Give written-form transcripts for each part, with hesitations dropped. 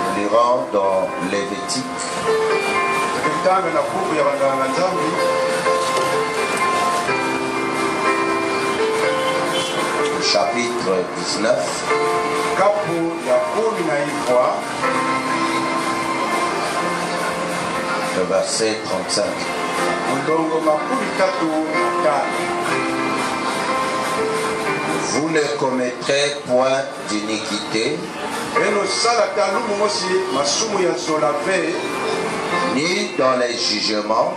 Nous lirons dans Lévitique. Chapitre 19. Le verset 35. Vous ne commettrez point d'iniquité, ni dans les jugements,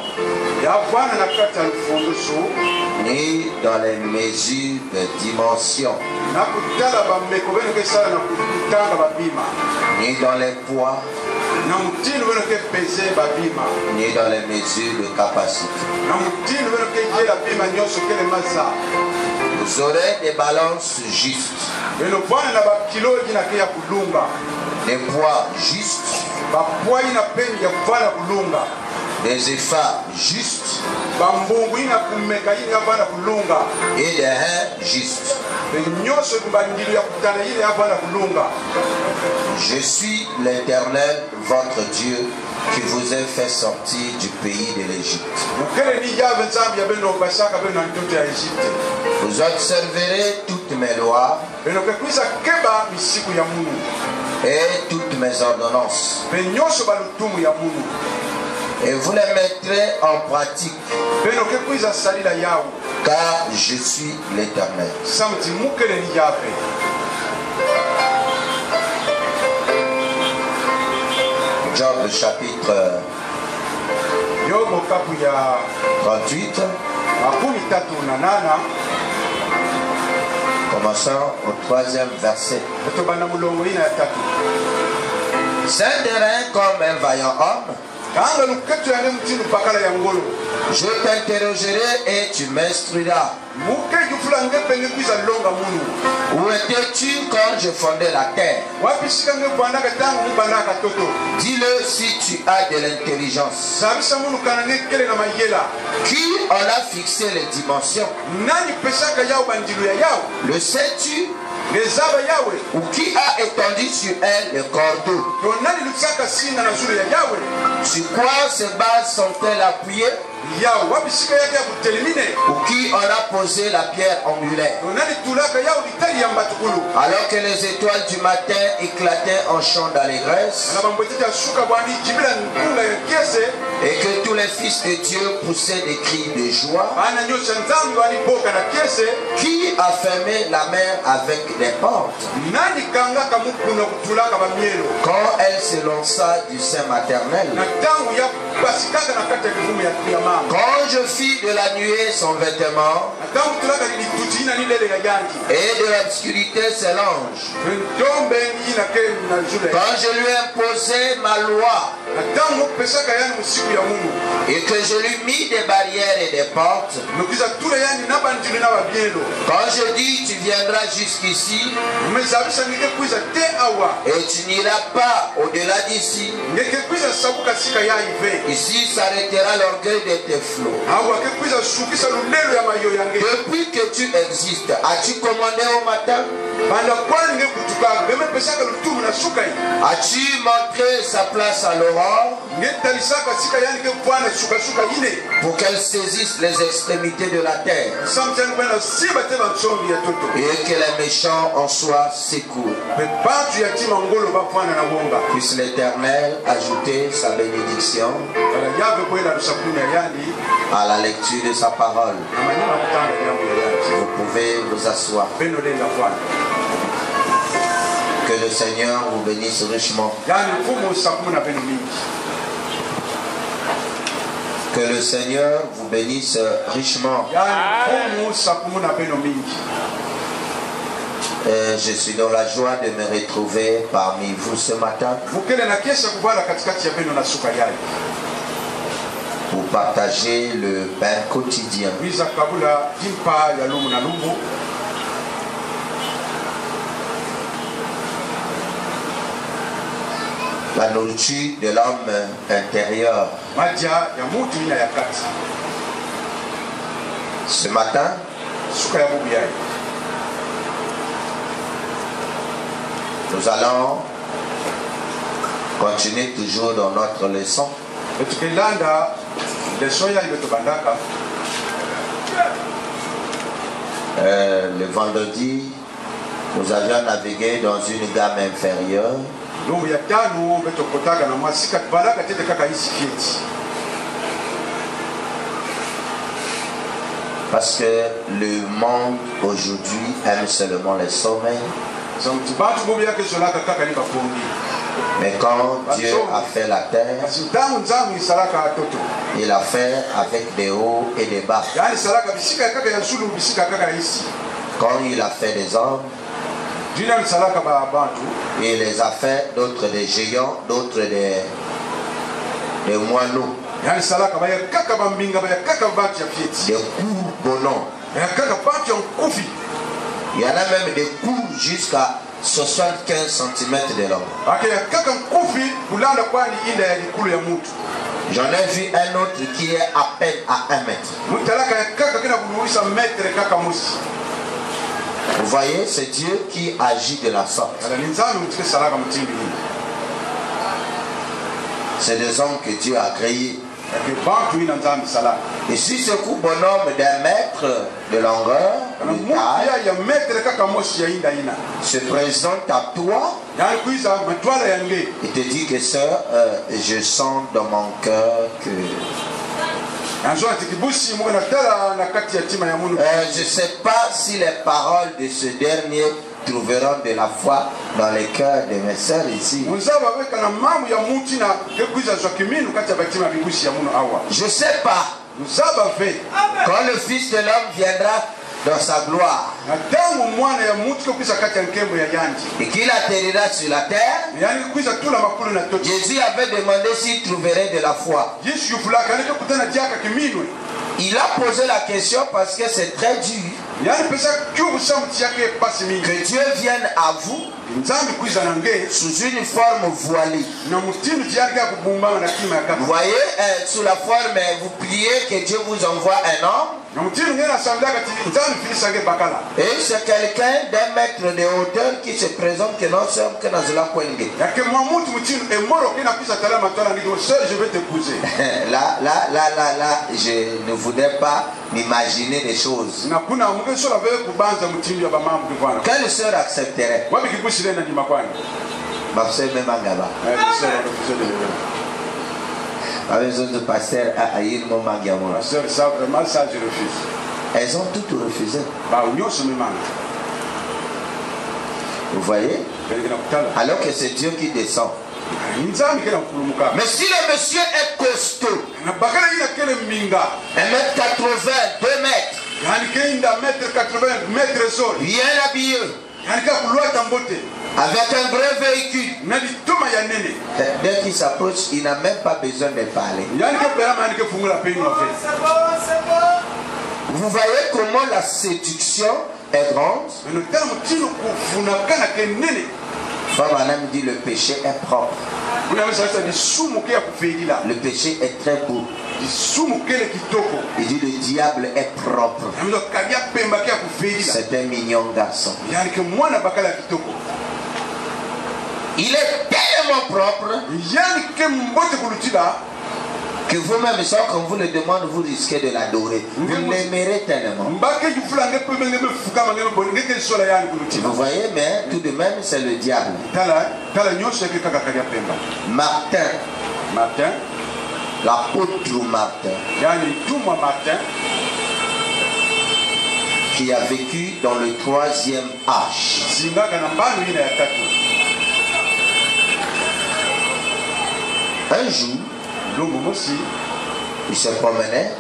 ni dans les mesures de dimension, ni dans les poids, ni dans les mesures de capacité. Vous aurez des balances justes, des poids justes, des éphards justes et des reins justes. Je suis l'Éternel, votre Dieu, qui vous a fait sortir du pays de l'Égypte. Vous observerez toutes mes lois et toutes mes ordonnances, et vous les mettrez en pratique, car je suis l'Éternel. Job chapitre 38. Commençons au 3e verset. C'est des reins comme un vaillant homme. Je t'interrogerai et tu m'instruiras. Où étais-tu quand je fondais la terre? Dis-le si tu as de l'intelligence. Qui en a fixé les dimensions? Le sais-tu? Ou qui a étendu sur elle le cordeau? Sur quoi ces bases sont-elles appuyées? Ou qui en a posé la pierre angulaire? Alors que les étoiles du matin éclataient en chant d'allégresse, et que tous les fils de Dieu poussaient des cris de joie, qui a fermé la mer avec des portes? Quand elle se lança du sein maternel, quand je fis de la nuée son vêtement et de l'obscurité ses langes, quand je lui imposai ma loi et que je lui mis des barrières et des portes, quand je dis tu viendras jusqu'ici et tu n'iras pas au-delà d'ici, ici s'arrêtera l'orgueil de tes flots. Depuis que tu existes, as-tu commandé au matin? As-tu montré sa place à l'aurore pour qu'elle saisisse les extrémités de la terre et que les méchants en soient secourus? Puisse l'Éternel ajouter sa bénédiction à la lecture de sa parole. Vous pouvez vous asseoir. Que le Seigneur vous bénisse richement. Que le Seigneur vous bénisse richement. Je suis dans la joie de me retrouver parmi vous ce matin pour partager le pain quotidien. La nourriture de l'homme intérieur. Ce matin, nous allons continuer toujours dans notre leçon. Le vendredi, nous avions navigué dans une gamme inférieure. Parce que le monde aujourd'hui aime seulement le sommeil. Mais quand Dieu a fait la terre, il a fait avec des hauts et des bas. Quand il a fait des hommes, il les a fait, d'autres des géants, d'autres des moineaux, des cours bonhommes. Il y en a même des cours jusqu'à 75 cm de long. J'en ai vu un autre qui est à peine à 1 mètre. Vous voyez, c'est Dieu qui agit de la sorte. C'est des hommes que Dieu a créés. Et si ce coup bonhomme d'1 mètre de longueur, de taille, se présente à toi, il te dit que sœur, je sens dans mon cœur que... je ne sais pas si les paroles de ce dernier trouveront de la foi dans les cœurs de mes sœurs ici. Je ne sais pas. Quand le Fils de l'homme viendra dans sa gloire et qu'il atterrira sur la terre, Jésus avait demandé s'il trouverait de la foi. Il a posé la question parce que c'est très dur que Dieu vienne à vous sous une forme voilée. Vous voyez, sous la forme, vous priez que Dieu vous envoie un homme. Et c'est quelqu'un d'1 mètre de hauteur qui se présente que non sommes que dans la poigne. Là, je ne voudrais pas m'imaginer des choses. Quelle sœur accepterait? Ma sœur même à Gaba. Avec les autres pasteurs à Aïr Momagiamo. Ça, vraiment, ça, je refuse. Elles ont tout refusé. Vous voyez? Alors que c'est Dieu qui descend. Mais si le monsieur est costaud, 1m80, 2 mètres, bien habillé, avec un vrai véhicule, dès qu'il s'approche, il n'a même pas besoin de parler. Vous voyez comment la séduction est grande? Femme dit le péché est propre. Le péché est très beau. Il dit le diable est propre. C'est un mignon garçon. Il est tellement propre que vous-même, sans qu'on vous le demande, vous risquez de l'adorer. Vous l'aimerez tellement. Vous voyez, mais tout de même, c'est le diable. Martin, l'apôtre Martin, qui a vécu dans le 3e âge. Un jour, il se promenait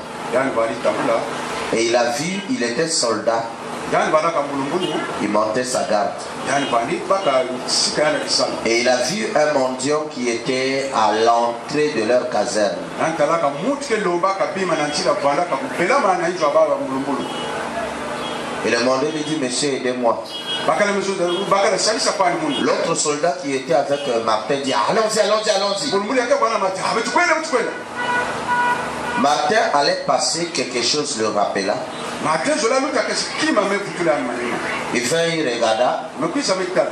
et il a vu, il était soldat. Il montait sa garde. Et il a vu un mendiant qui était à l'entrée de leur caserne. Et le mendiant lui dit, monsieur, aidez-moi. L'autre soldat qui était avec Martin dit, allons-y, allons-y, allons-y. Martin allait passer, quelque chose le rappela. Il vint, il regarda.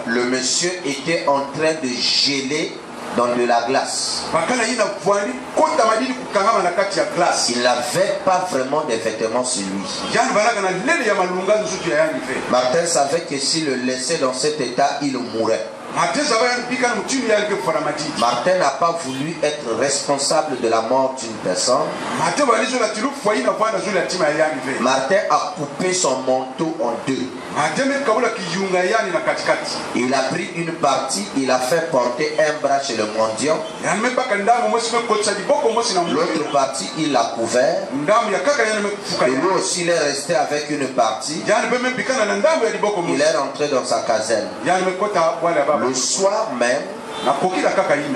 Le monsieur était en train de geler dans de la glace. Il n'avait pas vraiment de vêtements sur lui. Martin savait que s'il le laissait dans cet état, il mourrait. Martin n'a pas voulu être responsable de la mort d'une personne. Martin a coupé son manteau en deux. Il a pris une partie, il a fait porter un bras chez le mendiant. L'autre partie, il l'a couvert. Et lui aussi, il est resté avec une partie. Il est rentré dans sa caserne. Le soir même,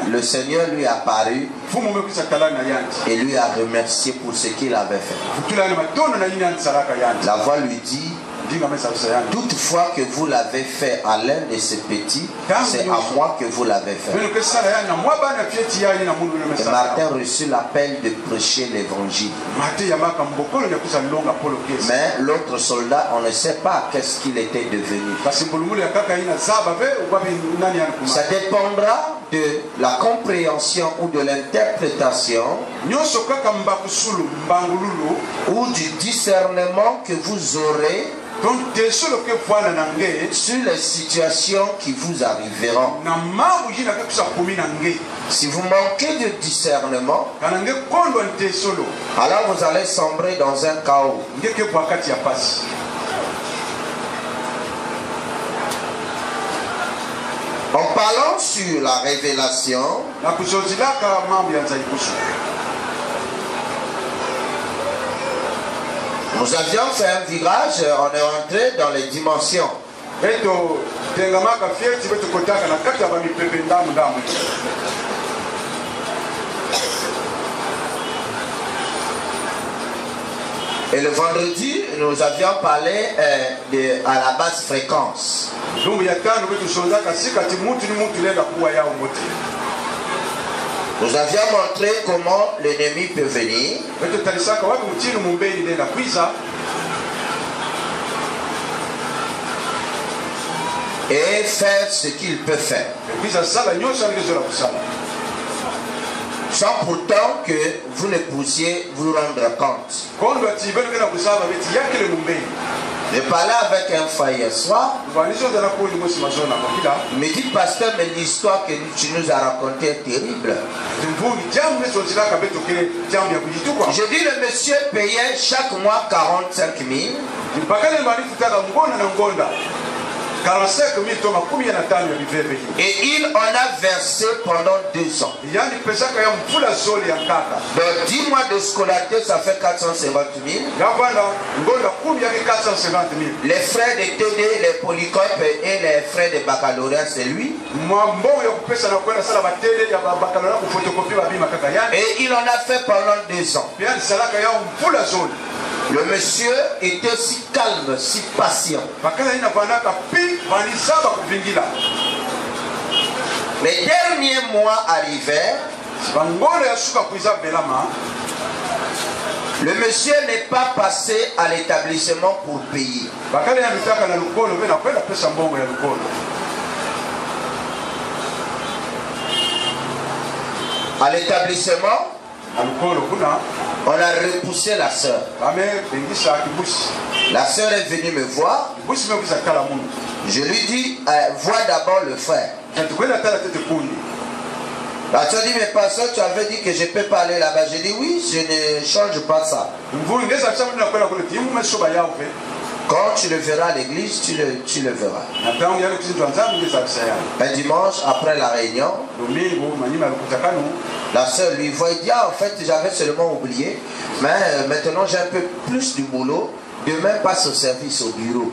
le Seigneur lui est apparu et lui a remercié pour ce qu'il avait fait. La voix lui dit: toutefois que vous l'avez fait à l'un de ces petits, c'est à moi que vous l'avez fait. Et Martin reçut l'appel de prêcher l'évangile. Mais l'autre soldat, on ne sait pas qu'est-ce qu'il était devenu. Ça dépendra de la compréhension ou de l'interprétation ou du discernement que vous aurez sur les situations qui vous arriveront. Si vous manquez de discernement, alors vous allez sombrer dans un chaos. En parlant sur la révélation, nous avions fait un virage, on est rentré dans les dimensions. Et le vendredi, nous avions parlé à la basse fréquence. Nous avions montré comment l'ennemi peut venir et faire ce qu'il peut faire, sans pourtant que vous ne puissiez vous rendre compte. J'ai parlé avec un frère hier soir. Il me dit: pasteur, mais l'histoire que tu nous as racontée est terrible. J'ai dit: le monsieur payait chaque mois 45 000. Et il en a versé pendant 2 ans. Donc 10 mois de scolarité, ça fait 450 000. Les frais de TD, les polycopes et les frais de baccalauréat, c'est lui. Et il en a fait pendant 2 ans. Le monsieur était si calme, si patient. Les derniers mois arrivèrent. Le monsieur n'est pas passé à l'établissement pour payer. À l'établissement, on a repoussé la sœur. La sœur est venue me voir. Je lui dis: vois d'abord le frère. La sœur dit: mais pasteur, tu avais dit que je peux pas aller là-bas. Je dis: oui, je ne change pas ça. Quand tu le verras à l'église, tu le verras. Un dimanche, après la réunion, la sœur lui voit et dit: ah, en fait, j'avais seulement oublié, mais maintenant j'ai un peu plus du boulot. Demain, passe au service au bureau.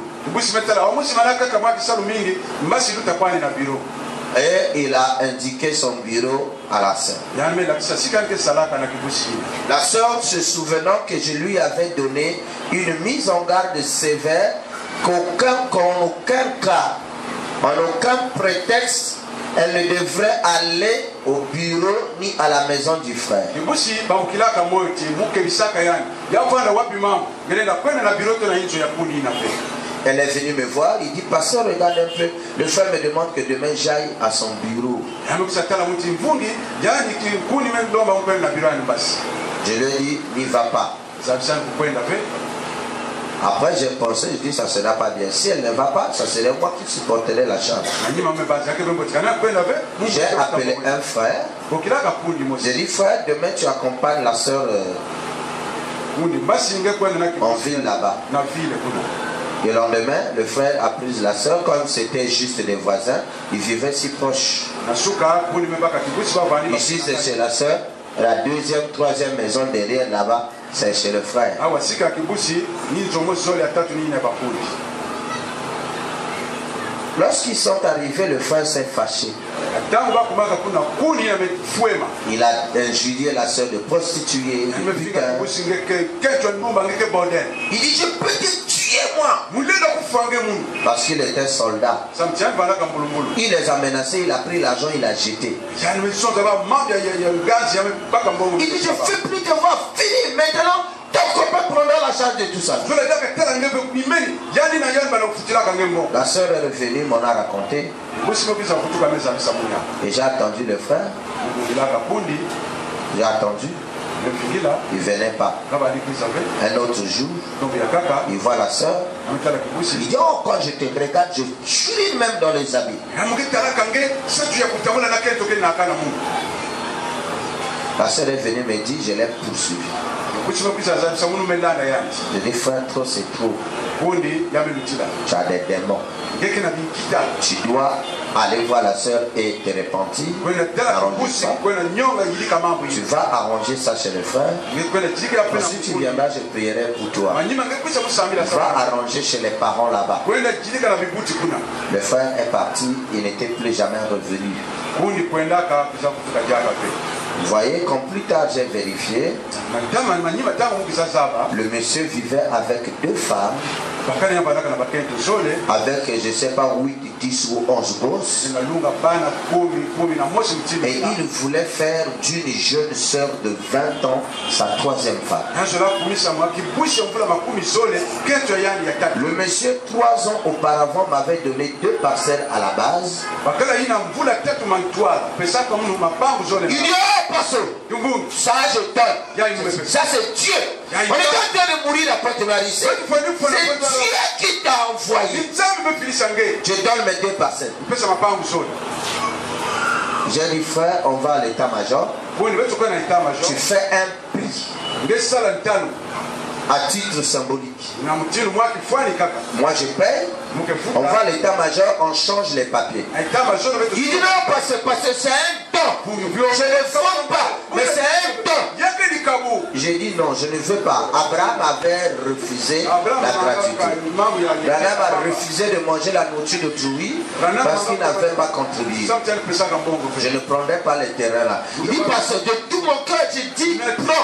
Et il a indiqué son bureau à la sœur. La sœur, se souvenant que je lui avais donné une mise en garde sévère, qu'en aucun cas, en aucun prétexte, elle ne devrait aller au bureau ni à la maison du frère. Elle est venue me voir, il dit, pasteur, regarde un peu, le frère me demande que demain j'aille à son bureau. Je lui ai dit, n'y va pas. Après j'ai pensé, je dis, ça ne sera pas bien. Si elle ne va pas, ça serait moi qui supporterai la charge. J'ai appelé un frère. J'ai dit, frère, demain tu accompagnes la soeur en ville là-bas. Et le lendemain, le frère a pris la soeur, comme c'était juste des voisins, ils vivaient si proches. Ici c'est chez la soeur, la deuxième, troisième maison derrière là-bas, c'est chez le frère. Lorsqu'ils sont arrivés, le frère s'est fâché. Il a injurié la soeur de prostituée. Il dit, je peux te tuer moi. Parce qu'il était soldat. Il les a menacés, il a pris l'argent, il a jeté. Il dit, je ne fais plus te voir, fini maintenant. Ton copain prendra la charge de tout ça. La soeur est revenue, m'en a raconté. Et j'ai attendu le frère. J'ai attendu. Il ne venait pas. Un autre jour, il voit la soeur. Il dit, oh, quand je te regarde, je chute même dans les habits. La soeur est venue me dire, je l'ai poursuivi. Je dis, frère, trop c'est trop. Tu as des démons. Tu dois aller voir la soeur et te repentir. Tu vas arranger ça chez le frère. Si tu viendras, je prierai pour toi. Tu vas arranger chez les parents là-bas. Le frère est parti, il n'était plus jamais revenu. Vous voyez, comme plus tard j'ai vérifié, le monsieur vivait avec deux femmes, avec je ne sais pas 8, 10 ou 11 gosses, et il voulait faire d'une jeune sœur de 20 ans sa troisième femme. Le monsieur 3 ans auparavant m'avait donné 2 parcelles à la base. Il dit, oh, pasteur, ça je donne. Ça c'est Dieu. On est en train de mourir après de ici. C'est Dieu qui t'a envoyé. Je donne mes 2 parcelles. J'ai dit, frère, on va à l'état-major. Tu fais un prix à titre symbolique. Moi je paye. On va à l'état-major, on change les papiers. Il dit non, parce que c'est un don. Je ne vends pas, mais c'est un don. J'ai dit non, je ne veux pas. Abraham avait refusé la gratuité. Abraham a refusé de manger la nourriture d'autrui parce qu'il n'avait pas contribué. Je ne prendrai pas les terrains là. Il dit parce que de tout mon cœur, je dis non.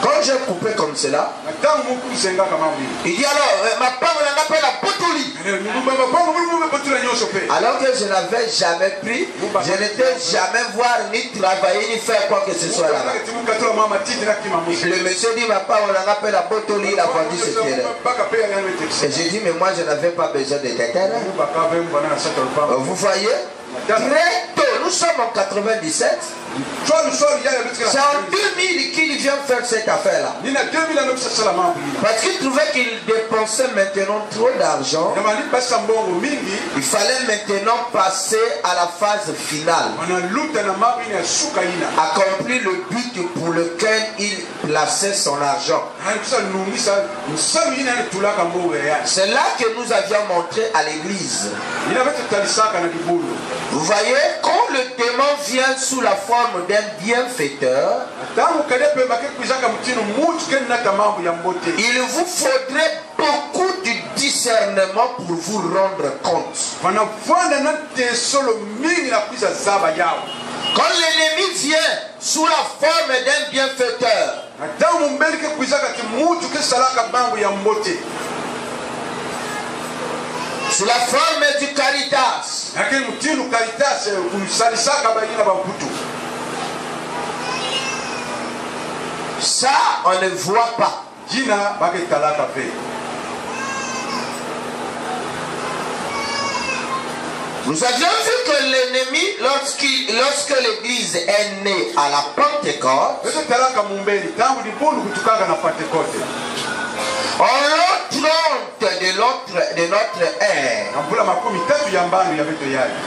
Quand j'ai coupé comme cela, il dit alors, ma femme on appelle la Botoli. Alors que je n'avais jamais pris, je n'étais jamais voir ni travailler ni faire quoi que ce soit là-bas. Le monsieur dit, ma femme on appelle la Botoli, il a vendu ce terrain. Et j'ai dit, mais moi je n'avais pas besoin de tes terrains. Vous voyez, très tôt, nous sommes en 97. C'est en 2000 qu'il vient faire cette affaire-là. Parce qu'il trouvait qu'il dépensait maintenant trop d'argent. Il fallait maintenant passer à la phase finale. Accomplir le but pour lequel il plaçait son argent. C'est là que nous avions montré à l'église. Vous voyez, quand le démon vient sous la forme d'un bienfaiteur, il vous faudrait beaucoup de discernement pour vous rendre compte. Quand l'ennemi vient sous la forme d'un bienfaiteur, sous la forme du caritas, Ça, on ne voit pas. Nous avions vu que l'ennemi, lorsque l'église est née à la Pentecôte, on l'entrône de notre ère.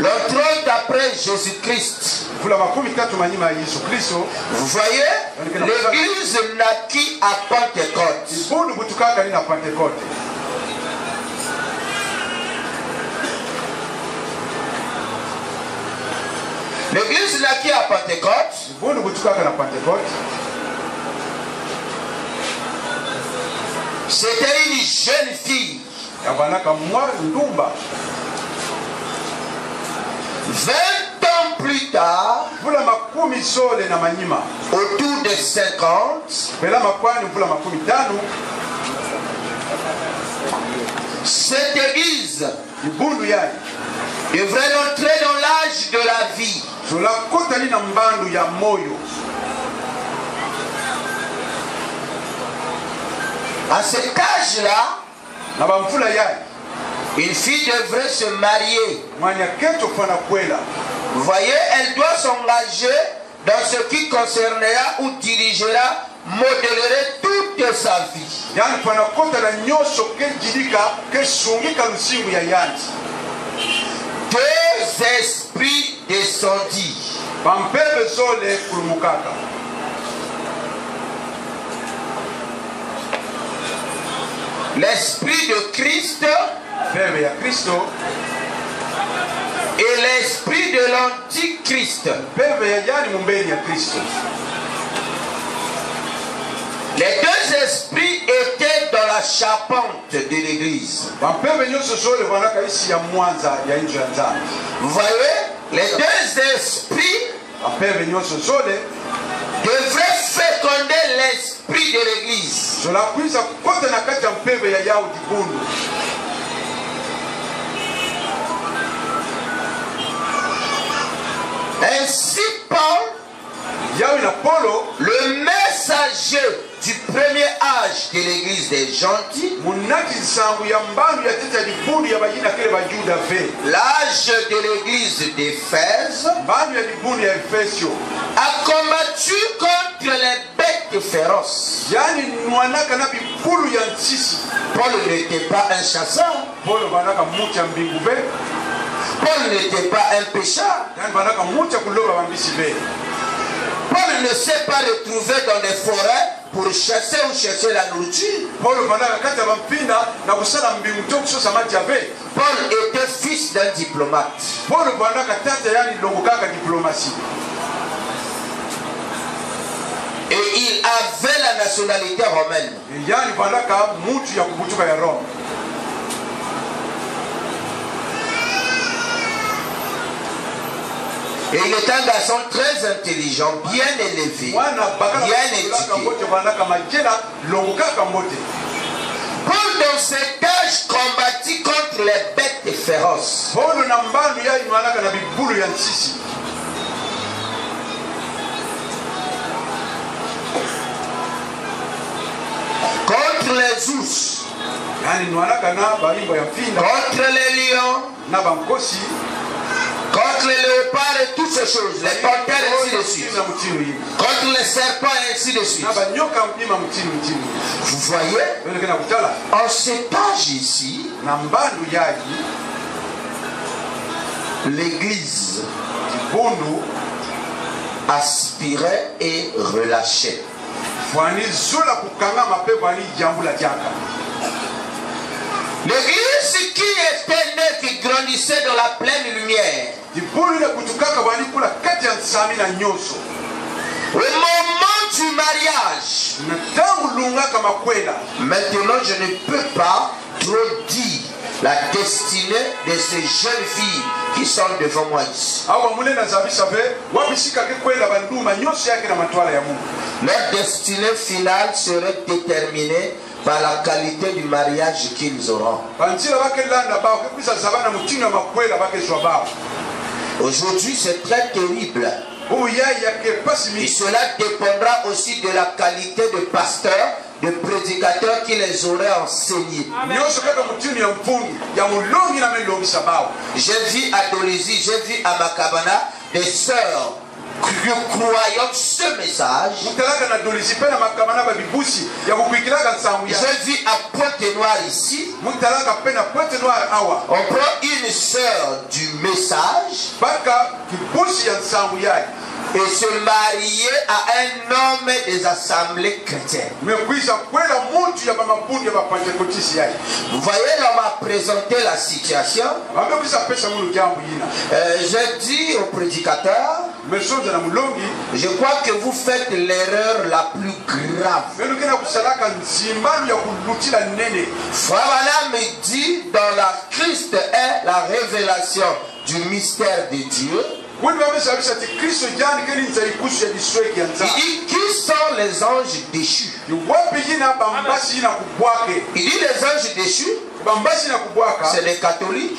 L'entrône d'après Jésus-Christ. Vous voyez, l'église naquit à Pentecôte. L'église naquit à Pentecôte. C'était une jeune fille. 20 ans plus tard, autour de 50, cette église devrait entrer dans l'âge de la vie. À cet âge-là, une fille devrait se marier. Vous voyez, elle doit s'engager dans ce qui concernera ou dirigera, modélerait toute sa vie. Deux esprits descendis. L'esprit de Christ et l'esprit de l'antichrist. Les deux esprits étaient dans la charpente de l'église. Vous voyez, les deux esprits devraient féconder l'esprit de l'église. Ainsi Paul, le messager du premier âge de l'église des gentils, l'âge de l'église d'Éphèse, a combattu contre les bêtes féroces. Paul n'était pas un chasseur. Paul n'était pas un pécheur. Paul ne s'est pas retrouvé dans des forêts pour chasser ou chercher la nourriture. Paul était fils d'un diplomate. Et il avait la nationalité romaine. Et il est un garçon très intelligent, bien élevé, bien éduqué. Paul, dans cet âge, combattit contre les bêtes féroces. Contre les ours, contre les lions, contre les léopards et toutes ces choses, les panthères et ainsi de suite, contre les serpents et ainsi de suite. Vous voyez, en cet âge ici, l'église aspirait et relâchait. L'église qui était née, qui grandissait dans la pleine lumière, au moment du mariage, maintenant je ne peux pas trop dire la destinée de ces jeunes filles qui sont devant moi ici. Leur destinée finale serait déterminée par la qualité du mariage qu'ils auront. Aujourd'hui, c'est très terrible. Et cela dépendra aussi de la qualité de pasteur, de prédicateur qui les aurait enseignés. J'ai vu à Dolisie, j'ai vu à Makabana des sœurs croyant ce message. J'ai vu à Pointe-Noire ici. On prend une sœur du message et se marier à un homme des assemblées chrétiennes. Vous voyez, là, on m'a présenté la situation. J'ai dit au prédicateur, je crois que vous faites l'erreur la plus grave. Frère me dit, dans la Christ est la révélation du mystère de Dieu. Il dit, qui sont les anges déchus? Il dit, les anges déchus, c'est les catholiques,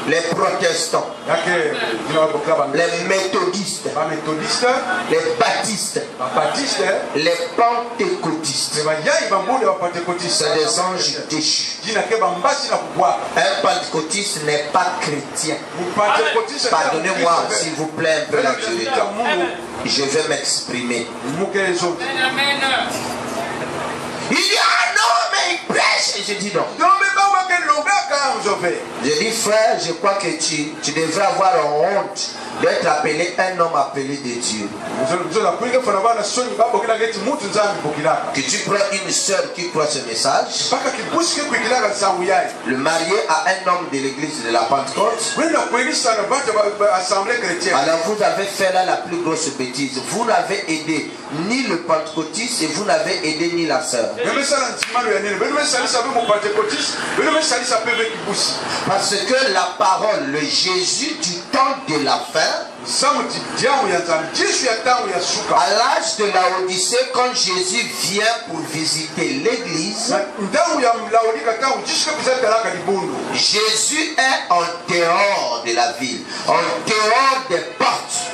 les protestants, les méthodistes, les baptistes, les pentecôtistes. C'est des anges déchus. Un pentecôtiste n'est pas chrétien. Pardonnez-moi, s'il vous plaît, un peu la vérité. Je vais m'exprimer. Il dit, ah non, mais il prêche. Et je dis non. Je dis, frère, je crois que tu devrais avoir honte d'être appelé un homme appelé de Dieu. Que tu prends une soeur qui croit ce message, le marier à un homme de l'église de la Pentecôte. Alors vous avez fait là la plus grosse bêtise. Vous n'avez aidé ni le pentecôtiste et vous n'avez aidé ni la sœur. Parce que la parole, le Jésus du temps de la fin, à l'âge de la Odyssée, quand Jésus vient pour visiter l'église, Jésus est en dehors de la ville, en dehors des portes.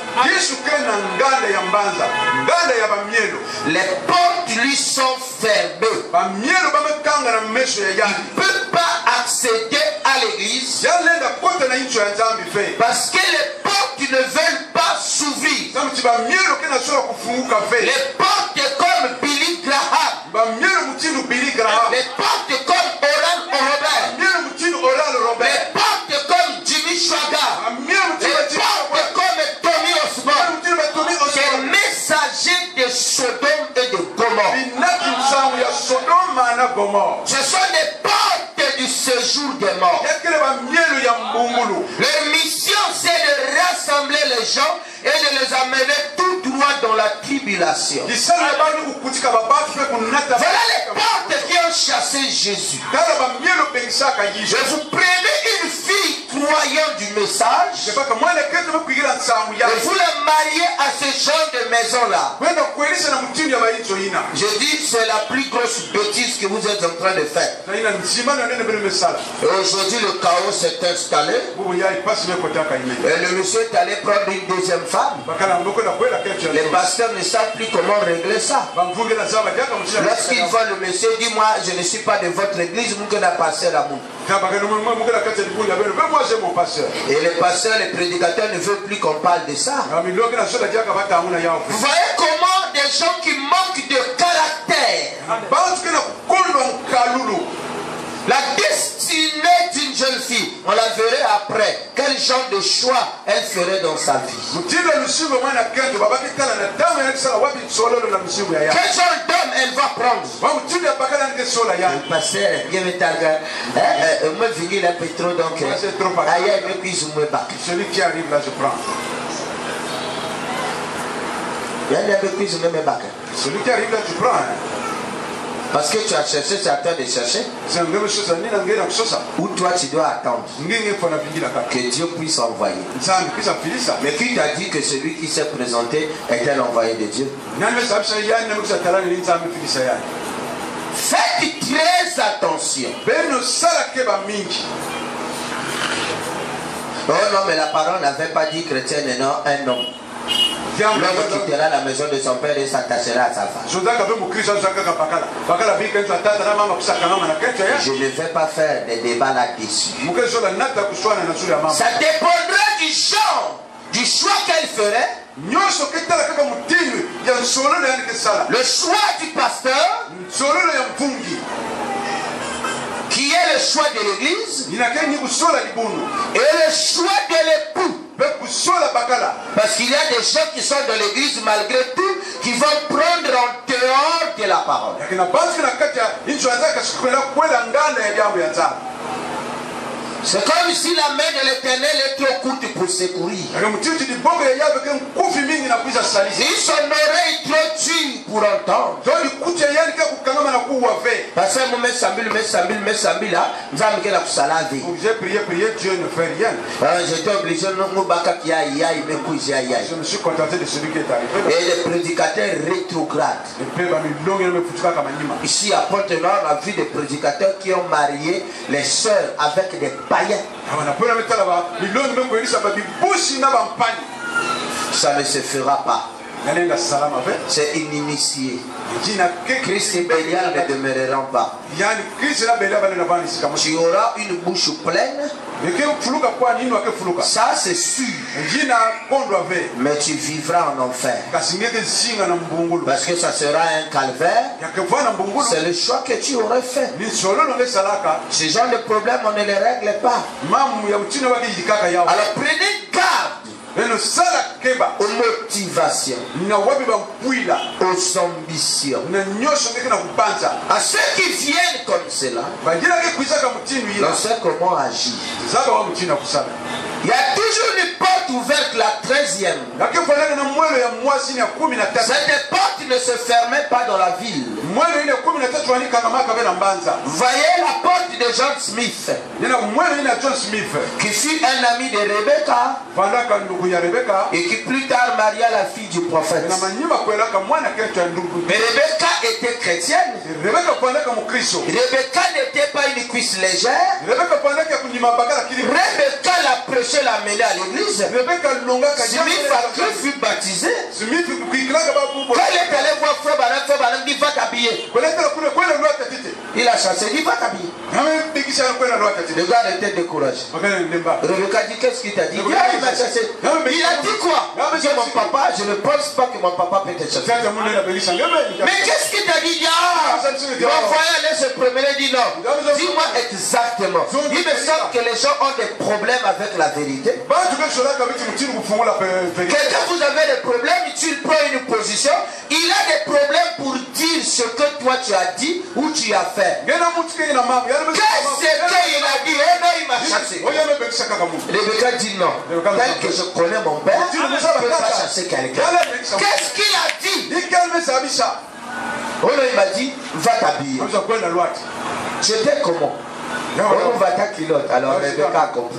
Les portes lui sont fermées. Il ne peut pas accéder à l'église parce que les portes ne veulent pas s'ouvrir. Les portes comme Billy Graham, les portes comme Oral Robert, les portes comme Jimmy Swaggart, les portes comme Tommy Osborne, des messagers de Sodome et de Gomorrhe. Ce sont des portes du séjour des morts. Leur mission, c'est de rassembler les gens et de les amener tout droit dans la tribulation. Voilà les portes qui ont chassé Jésus. Je vous prenez une fille croyante du message et vous la mariez à ce genre de maison-là. Je dis, c'est la plus grosse bêtise que vous êtes en train de faire. Et aujourd'hui, le chaos s'est installé. Et le monsieur est allé prendre une deuxième femme. Les pasteurs ne savent plus comment régler ça. Lorsqu'ils voient le monsieur, dit, moi, je ne suis pas de votre église, vous n'a passé l'amour. Et les pasteurs, les prédicateurs ne veulent plus qu'on parle de ça. Vous voyez comment des gens qui manquent de caractère, la destinée d'une jeune fille, on la verrait après. Quel genre de choix elle ferait dans sa vie? Quel genre d'homme elle va prendre? Le pasteur, moi je un peu trop donc. Celui qui arrive là, je prends. Celui qui arrive là, tu prends. Parce que tu as cherché, tu attends de chercher. Ou toi tu dois attendre que Dieu puisse envoyer. Mais qui t'a dit que celui qui s'est présenté était l'envoyé de Dieu? portions. Oh non, mais la parole n'avait pas dit chrétien et non un homme. L'homme quittera la maison de son père et s'attachera à sa femme. Je ne vais pas faire des débats là-dessus. Ça dépendra du genre, du choix qu'elle ferait. Le choix du pasteur, qui est le choix de l'église, et le choix de l'époux. Parce qu'il y a des gens qui sont dans l'église malgré tout, qui vont prendre en dehors de la parole. C'est comme si la main de l'Éternel est trop courte pour secourir. Si son oreille est trop dure pour entendre. Parce que j'ai prié, Dieu ne fait rien. J'étais obligé de me je me suis contenté de celui qui est arrivé. Et les prédicateurs rétrogrades. Ici à Pont-Nord, on a vu des prédicateurs qui ont marié les sœurs avec des païens. Ça ne se fera pas. C'est initié. Christ et Bélial ne demeureront pas. Tu auras une bouche pleine. Ça c'est sûr. Mais tu vivras en enfer. Parce que ça sera un calvaire. C'est le choix que tu aurais fait. Ce genre de problème on ne les règle pas. Alors prenez garde aux motivations, aux ambitions, à ceux qui viennent comme cela. On sait comment agir. Il y a toujours une porte ouverte, la 13e. Cette porte ne se fermait pas dans la ville. Voyez la porte de John Smith, qui fut un ami de Rebecca, et qui plus tard maria la fille du prophète. Mais Rebecca était chrétienne. Rebecca n'était pas une cuisse légère. Rebecca l'a prêché, l'a mené à l'église. Smith fut baptisé. Quand il est allé voir Frère Branham dit va t'habiller. Il a chassé, il dit va t'habiller. Le gars était découragé. Rebecca dit qu'est-ce qu'il t'a dit? Il m'a chassé. Il a dit quoi? Il dit mon papa, je ne pense pas que mon papa peut te chasser. Mais qu'est-ce qu'il t'a dit? Mon frère allait se promener, dit non. Dis-moi exactement. Il me semble que les gens ont des problèmes avec la vérité. Quelqu'un vous avez des problèmes, il prend une position. Il a des problèmes pour dire ce que toi tu as dit ou tu as fait. Qu'est-ce qu'il a dit? Eh non, il m'a chassé. Rebecca dit non. Tel que je connais mon père, je ne peux pas chasser quelqu'un. Qu'est-ce qu'il a dit? Oh non, il m'a dit, va t'habiller. J'étais comment? On va ta culotte. Alors Rebecca a compris.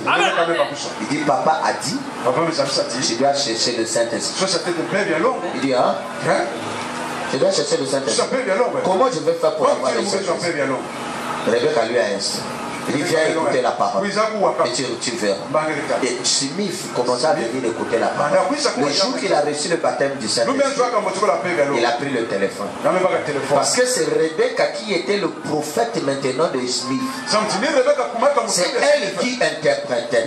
Il dit, papa a dit, je dois chercher le Saint-Esprit. Il dit, hein? Je dois chercher le Saint-Esprit. Comment je vais faire pour avoir le Saint-Esprit? Rebecca lui a instruit. Il dit, viens écouter la parole. Et tu verras. Et Smith commença à venir écouter la parole. Le jour qu'il a reçu le baptême du Saint-Esprit, il a pris le téléphone. Parce que c'est Rebecca qui était le prophète maintenant de Smith. C'est elle qui interprétait.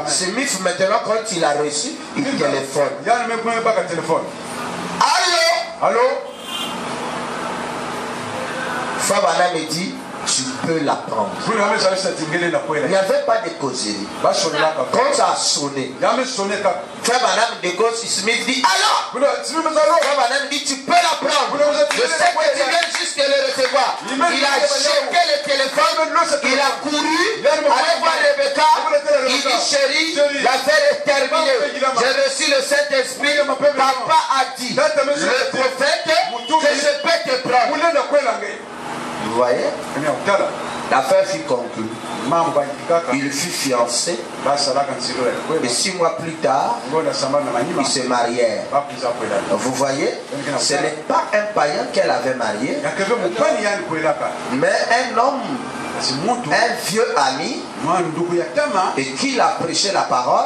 Smith maintenant, quand il a reçu, il téléphone. Allô? Fabana me dit, tu peux l'apprendre. Il n'y avait pas de causerie. Quand ça a sonné, Frère Branham de gauche, Smith dit alors. Frère Branham dit tu peux l'apprendre. Je sais que tu viens juste de le recevoir. Il a jeté le téléphone, il a couru, allé voir Rebecca. Il dit chérie, l'affaire est terminée. J'ai reçu le Saint-Esprit. Papa a dit, le prophète, que je peux te prendre. Vous voyez? L'affaire fut conclue. Il fut fiancé. Et 6 mois plus tard, ils se marièrent. Vous voyez, ce n'est pas un païen qu'elle avait marié, mais un homme, un vieux ami, et qui a prêché la parole,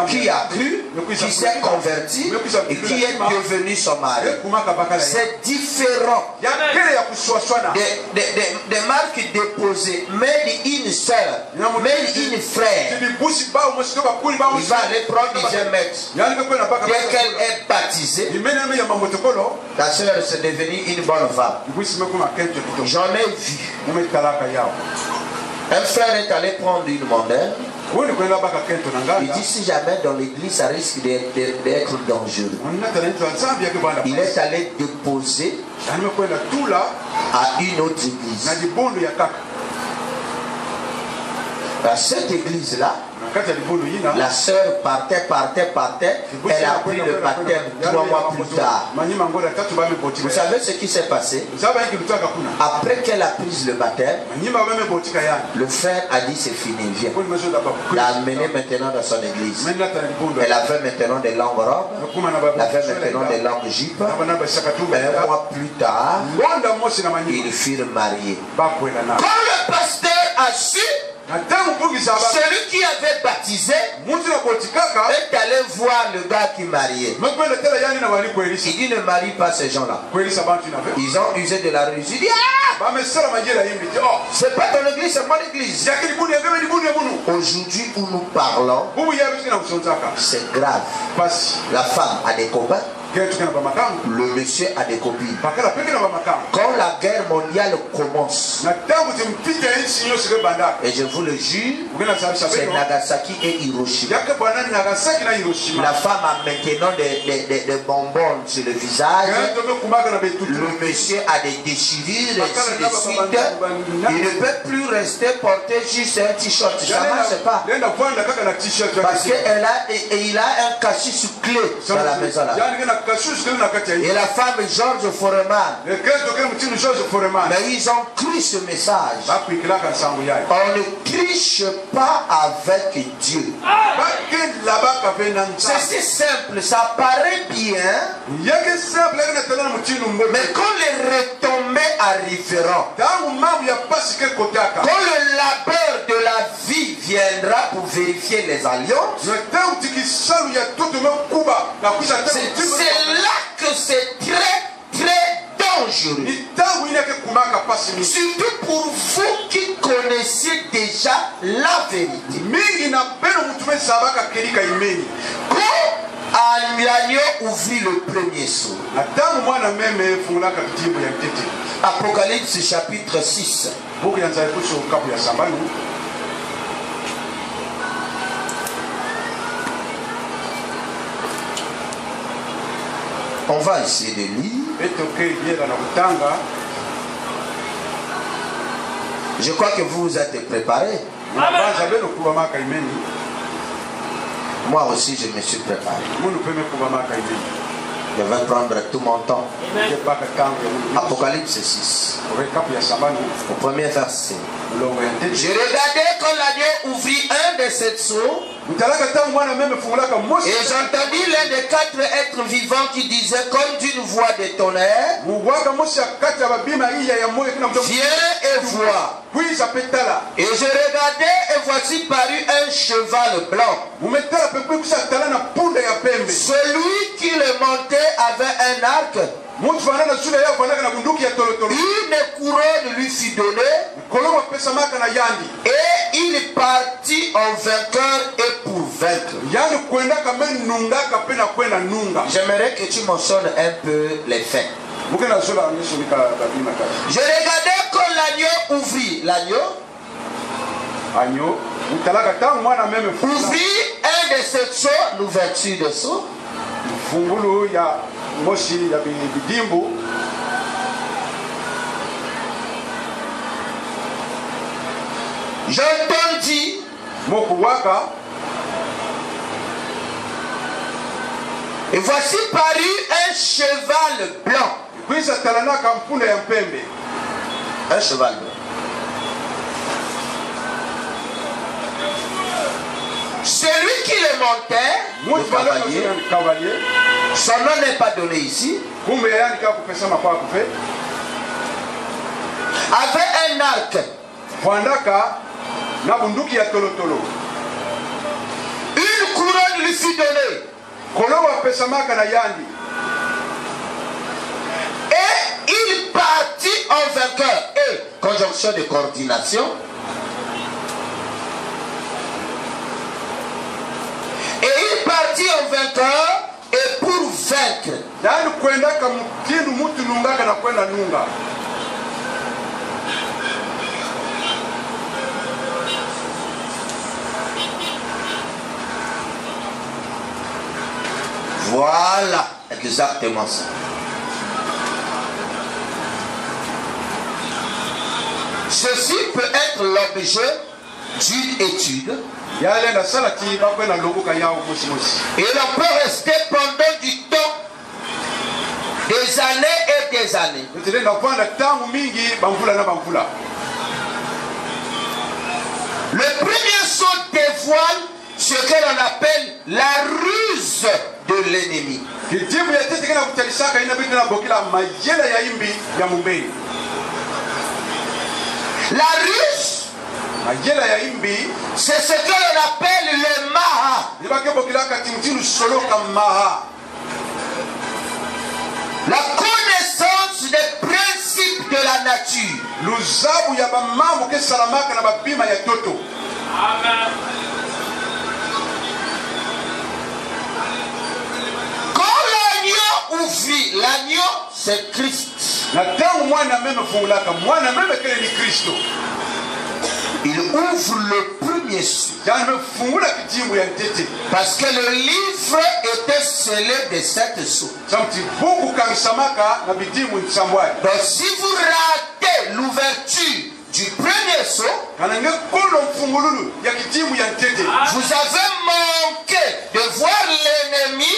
qui a cru, qui s'est converti et qui est devenu son mari. C'est différent des marques déposées. Made in sœur, made in frère. Il va aller prendre 10e mètre. Dès qu'elle est baptisée, la sœur c'est devenue une bonne femme. J'en ai vu. Un frère est allé prendre une mondaine. Il dit si jamais dans l'église ça risque d'être dangereux. Il est allé déposer à une autre église. À cette église-là, la sœur partait. Elle a pris le baptême 3 mois plus tard. Vous savez ce qui s'est passé? Après qu'elle a pris le baptême, le frère a dit c'est fini, viens. Il l'a amené maintenant dans son église. Elle avait maintenant des longues robes. Elle avait maintenant des longues jupes. Un mois plus tard, ils furent mariés. Quand le pasteur a su, celui qui avait baptisé est allé voir le gars qui mariait. Il dit ne marie pas ces gens-là. Ils ont usé de la religion. Il dit ah, c'est pas ton église, c'est mon église. Aujourd'hui où nous parlons, c'est grave. La femme a des copains. Le monsieur a des copines. Quand la guerre mondiale commence, et je vous le jure, c'est Nagasaki et Hiroshima. La femme a maintenant des bonbons sur le visage. Le monsieur a des déchirures, et ainsi de suite. Il ne peut plus rester porter juste un t-shirt. Ça ne marche pas. Parce qu'il a un cachet sous clé dans la maison là. Et la femme George Foreman. Mais ils ont cru ce message. On ne triche pas avec Dieu. C'est si simple, ça paraît bien. Mais quand les retombées arriveront, quand le labeur de la vie viendra pour vérifier les alliances, c'est là que c'est très dangereux. Surtout pour vous qui connaissez déjà la vérité. Quand l'agneau ouvrit le premier seau, Apocalypse chapitre 6. On va essayer de lire. Je crois que vous vous êtes préparés. Moi aussi, je me suis préparé. Je vais prendre tout mon temps. Apocalypse 6. Au premier verset. Je regardais quand l'agneau ouvrit un de ces seaux. Et j'entendis l'un des 4 êtres vivants qui disait comme d'une voix de tonnerre, viens et vois. Et je regardais et voici parut un cheval blanc. Celui qui le montait avait un arc. Une couronne lui fut donnée. Et il partit en vainqueur et pour vaincre. J'aimerais que tu mentionnes un peu les faits. Je regardais quand l'agneau ouvrit. L'agneau ouvrit un de ces seaux, l'ouverture de seaux. J'entendis et voici paru un cheval blanc. Un cheval blanc. qui le montait, le cavalier, son nom n'est pas donné ici, avait un arc. Une couronne lui fut donnée. Et il partit en vainqueur. Et conjonction de coordination. Et il partit en vainqueur et pour vaincre. Voilà, exactement ça. Ceci peut être l'objet d'une étude. Et l'on peut rester pendant du temps, des années et des années. Le premier saut dévoile ce que l'on appelle la ruse de l'ennemi. La ruse, c'est ce que l'on appelle le maha. La connaissance des principes de la nature. Amen. Quand l'agneau ouvrit, l'agneau c'est Christ. Il ouvre le premier sceau. Parce que le livre était scellé de 7 sceaux. Donc si vous ratez l'ouverture du premier sceau, vous avez manqué de voir l'ennemi.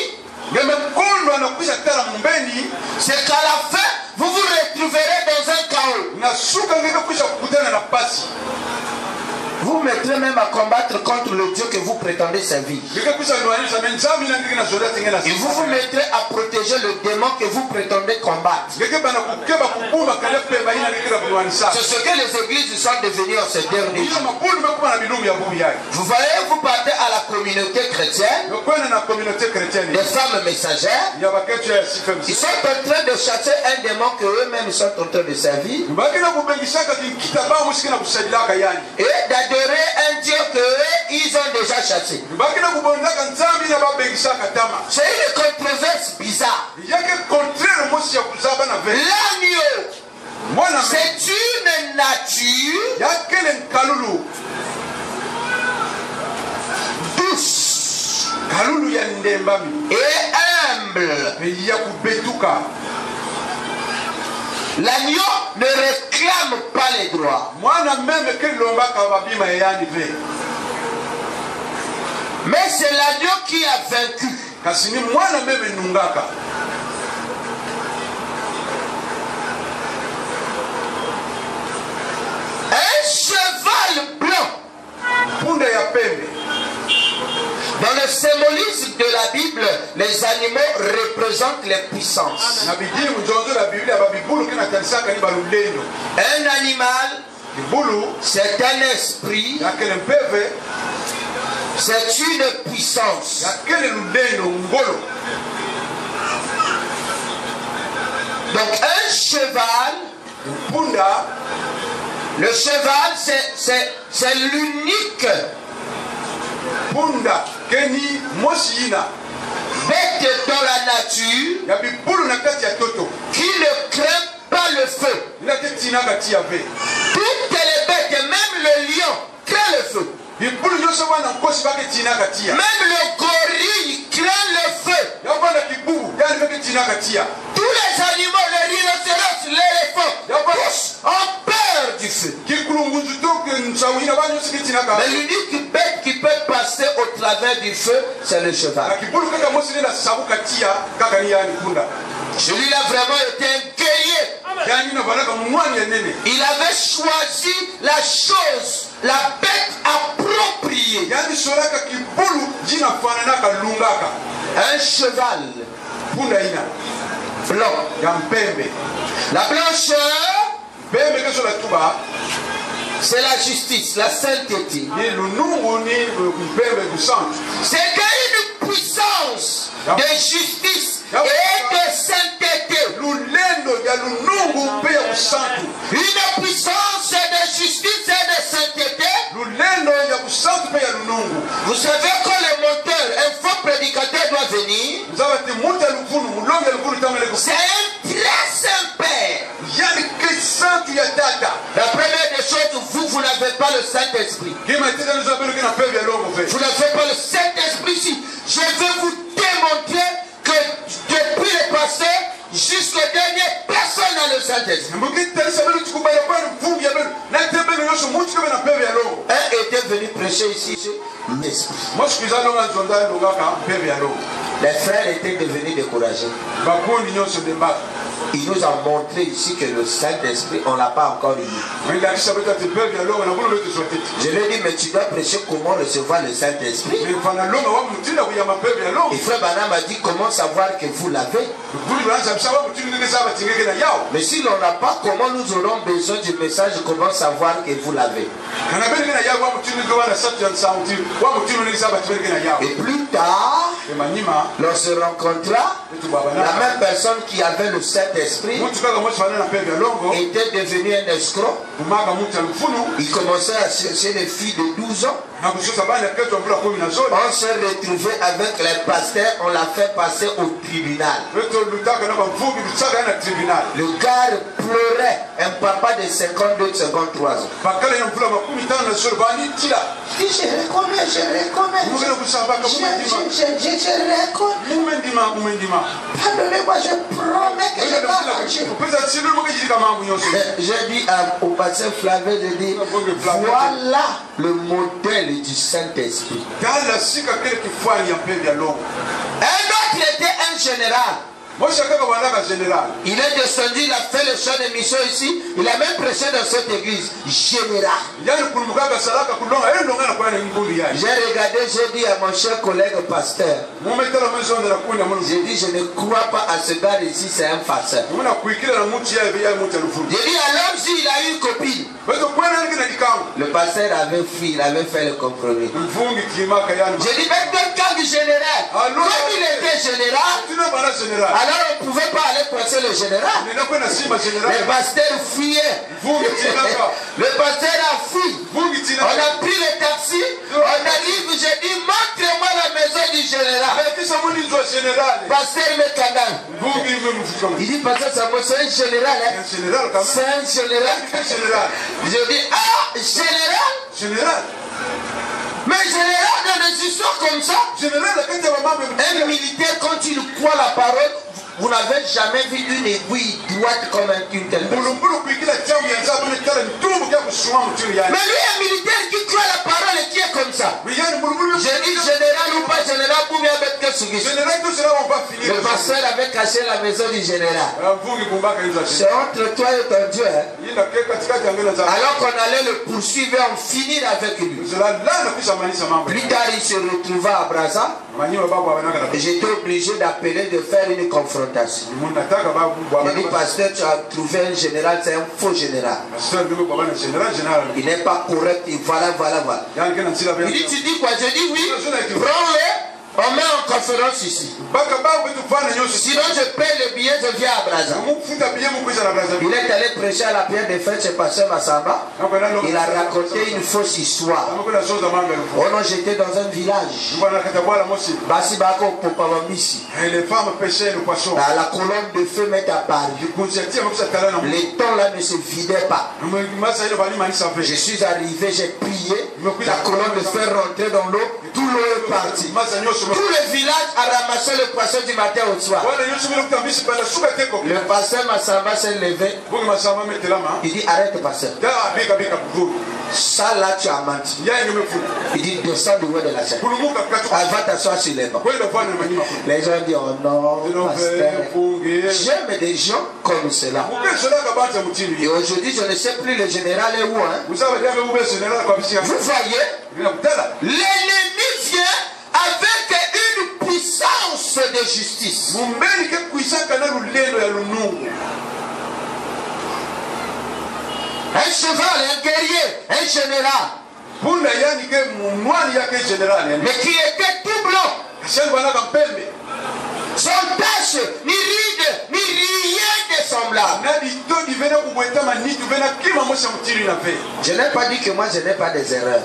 C'est qu'à la fin, vous vous retrouverez dans un chaos. Vous mettrez même à combattre contre le Dieu que vous prétendez servir. Et vous vous mettrez à protéger le démon que vous prétendez combattre. C'est ce que les églises sont devenues en ces derniers jours. Vous voyez, vous partez à la communauté chrétienne, des femmes messagères, ils sont en train de chasser un démon que eux-mêmes sont en train de servir. Et d'adorer un Dieu qu'ils ont déjà chassé. C'est une controverse bizarre. L'agneau, c'est une nature douce et humble. L'agneau ne réclame pas les droits. Mais c'est l'agneau qui a vaincu. Un cheval blanc. Dans le symbolisme de la Bible, les animaux représentent les puissances. Un animal, c'est un esprit, c'est une puissance. Donc un cheval, le cheval c'est l'unique bête dans la nature qui ne craint pas le feu. Toutes les bêtes, même le lion, craint le feu. Même le gorille craint le feu. Tous les animaux, les rhinocéros, l'éléphant, tous ont peur du feu. Mais l'unique bête qui peut passer au travers du feu, c'est le cheval. Celui-là vraiment était un guerrier. Il avait choisi la chose, la bête appropriée. Un cheval blanc. La blancheur, c'est la justice, la sainteté. C'est une puissance de justice et de sainteté. Une puissance de justice et de sainteté. Vous savez quand le monteur, un faux prédicateur doit venir, c'est un très saint père. La première des choses, vous n'avez pas le Saint-Esprit. Vous n'avez pas le Saint-Esprit ici. Je vais vous démontrer que depuis le passé jusqu'au dernier, personne n'a le Saint-Esprit. Un était venu prêcher ici, l'Esprit. Les frères étaient devenus découragés. Il nous a montré ici que le Saint-Esprit, on ne l'a pas encore eu. Je lui ai dit, mais tu dois prêcher comment recevoir le Saint-Esprit. Et frère Branham m'a dit, comment savoir que vous l'avez. Mais si l'on n'a pas, comment nous aurons besoin du message, comment savoir que vous l'avez. Et plus tard, l'on se rencontra, la même personne qui avait le Saint-Esprit était devenu un escroc. Il commençait à chercher les filles de 12 ans. On s'est retrouvé avec les pasteurs, on l'a fait passer au tribunal. Le gars pleurait, un papa de 52, 53 ans. Je reconnais. Pardonnez-moi, je promets que je vais marcher. J'ai dit au pasteur Flavien de dire, voilà le modèle du Saint-Esprit. Un autre était un général. Il est descendu, il a fait le champ de mission ici. Il a même prêché dans cette église. Général. J'ai regardé, j'ai dit à mon cher collègue pasteur, j'ai dit, je ne crois pas à ce gars ici, c'est un farceur. J'ai dit, alors s'il a eu une copine. Le pasteur avait fui, il avait fait le compromis. J'ai dit, mais quelqu'un du général, comme il était général, alors on ne pouvait pas aller presser le général. Le pasteur fuyait. Le pasteur a fui. On a pris le taxi, on arrive, j'ai dit, montrez-moi la maison du général. Pasteur me condamne. Il dit, pasteur Samuel, c'est un général. C'est un général. Je dis, ah, général. Mais général, dans des histoires comme ça, un militaire, quand il croit la parole, vous n'avez jamais vu une aiguille droite comme une telle personne. Mais lui, un militaire qui croit la parole et qui est comme ça. Je dis général ou pas général, pour bien mettre que ce qui le pasteur avait caché la maison du général. C'est entre toi et ton Dieu. Hein? Alors qu'on allait le poursuivre, on finit avec lui. Plus tard, il se retrouva à Brazza. Et j'étais obligé d'appeler, de faire une confrontation. Il dit, pasteur, tu as trouvé un général, c'est un faux général. Il n'est pas correct, voilà. Il dit, tu dis quoi? Je dis oui, prends-le. On met en conférence ici. Sinon je paye le billet, je viens à Brazza. Il est allé prêcher à la pierre des fêtes chez Pasteur Massamba. Il a raconté une fausse histoire. Oh non, j'étais dans un village. Les femmes pêchaient le poisson. La colonne de feu m'est apparue. Les temps là ne se vidaient pas. Je suis arrivé, j'ai prié. La colonne de feu rentrait dans l'eau. Tout l'eau est parti. Tout le village a ramassé le poisson du matin au soir. Le pasteur Massamba s'est levé. Il dit, arrête pasteur. Ça là tu as menti. Il dit, descends du haut de la scène. Elle va t'asseoir sur les bancs. Les gens disent, oh non, pasteur. J'aime des gens comme cela. Et aujourd'hui, je ne sais plus le général est où. Hein? Vous voyez, l'ennemi justice. Un cheval, un guerrier, un général. Mais qui était tout blanc. Son tache, ni ride, ni rien de semblable. Je n'ai pas dit que moi je n'ai pas des erreurs.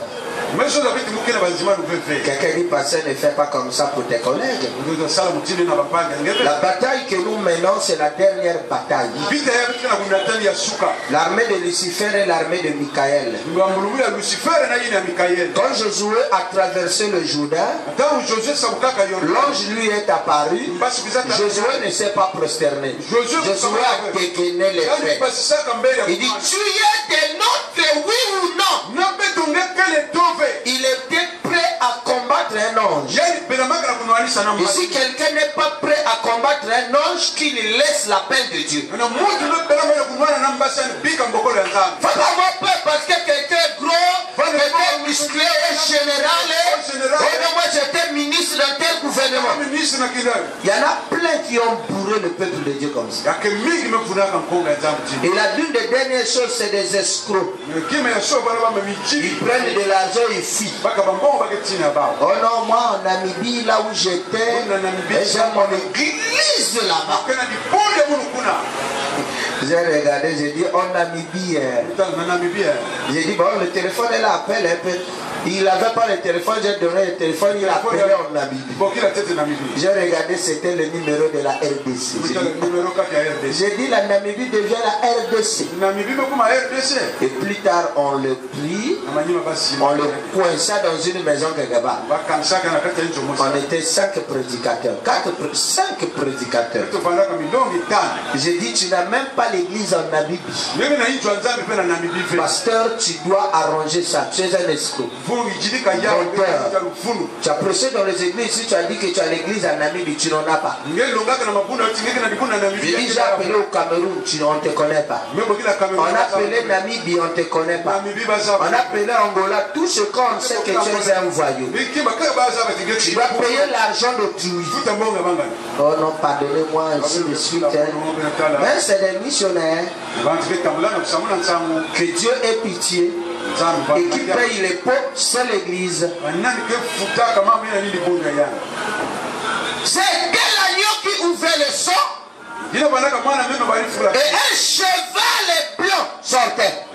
Quelqu'un dit pasteur, ne fais pas comme ça pour tes collègues. La bataille que nous menons, c'est la dernière bataille. L'armée de Lucifer et l'armée de Michael. Quand Josué a traversé le Jourdain, l'ange lui est apparu. Josué ne s'est pas prosterné. Josué a dégainé les faits. Il dit, tu es de notre, oui ou non? Il était prêt à combattre un ange. Et si quelqu'un n'est pas prêt à combattre un ange, qu'il laisse la peine de Dieu. Faut pas avoir peur parce que quelqu'un est gros, quelqu'un musclé, général. Moi j'étais ministre dans tel gouvernement. Il y en a plein qui ont bourré le peuple de Dieu comme ça. Et l'une des dernières choses, c'est des escrocs. Ils prennent de l'argent et fuient. Oh non, moi en Namibie, là où j'étais, j'ai mon église là-bas. J'ai regardé, j'ai dit en Namibie. J'ai dit, bon, le téléphone est là, appelle un peu. Il n'avait pas le téléphone, j'ai donné le téléphone, il a appelé en Namibie. J'ai regardé, c'était le numéro de la RDC. J'ai dit, la Namibie devient la RDC. Et plus tard, on le prit, on le coinça dans une maison quelque part. On était 5 prédicateurs, 5 prédicateurs. J'ai dit, tu n'as même pas l'église en Namibie. Pasteur, tu dois arranger ça. Tu es un escroc. Tu as prêché dans les églises, si tu as dit que tu as l'église en Namibie, tu n'en as pas. J'ai appelé au Cameroun, on ne te connaît pas. On a appelé Namibie, on ne te connaît pas. On a appelé Angola, tout ce qu'on sait que tu es un voyou. Tu dois payer l'argent d'autrui. Oh non, pardonnez-moi, ainsi de suite. Mais c'est des missionnaires. Que Dieu ait pitié. Et qui paye les pots, c'est l'église. C'est quel agneau qui ouvrait le sang? Et un cheval blanc sortait.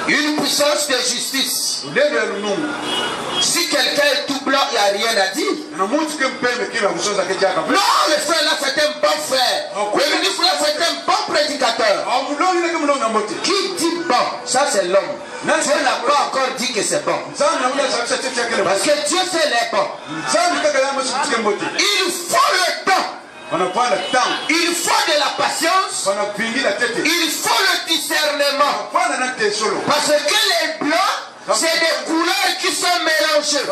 Une puissance de justice. Si quelqu'un est tout blanc, il n'y a rien à dire. Non, le frère là, c'est un bon frère. Le ministre là, c'est un bon prédicateur. Qui dit bon? Ça, c'est l'homme. Dieu n'a pas encore dit que c'est bon. Parce que Dieu fait les bons. Il faut le temps. Il faut de la patience. Il faut le discernement. Parce que les blancs, c'est des couleurs qui sont mélangées.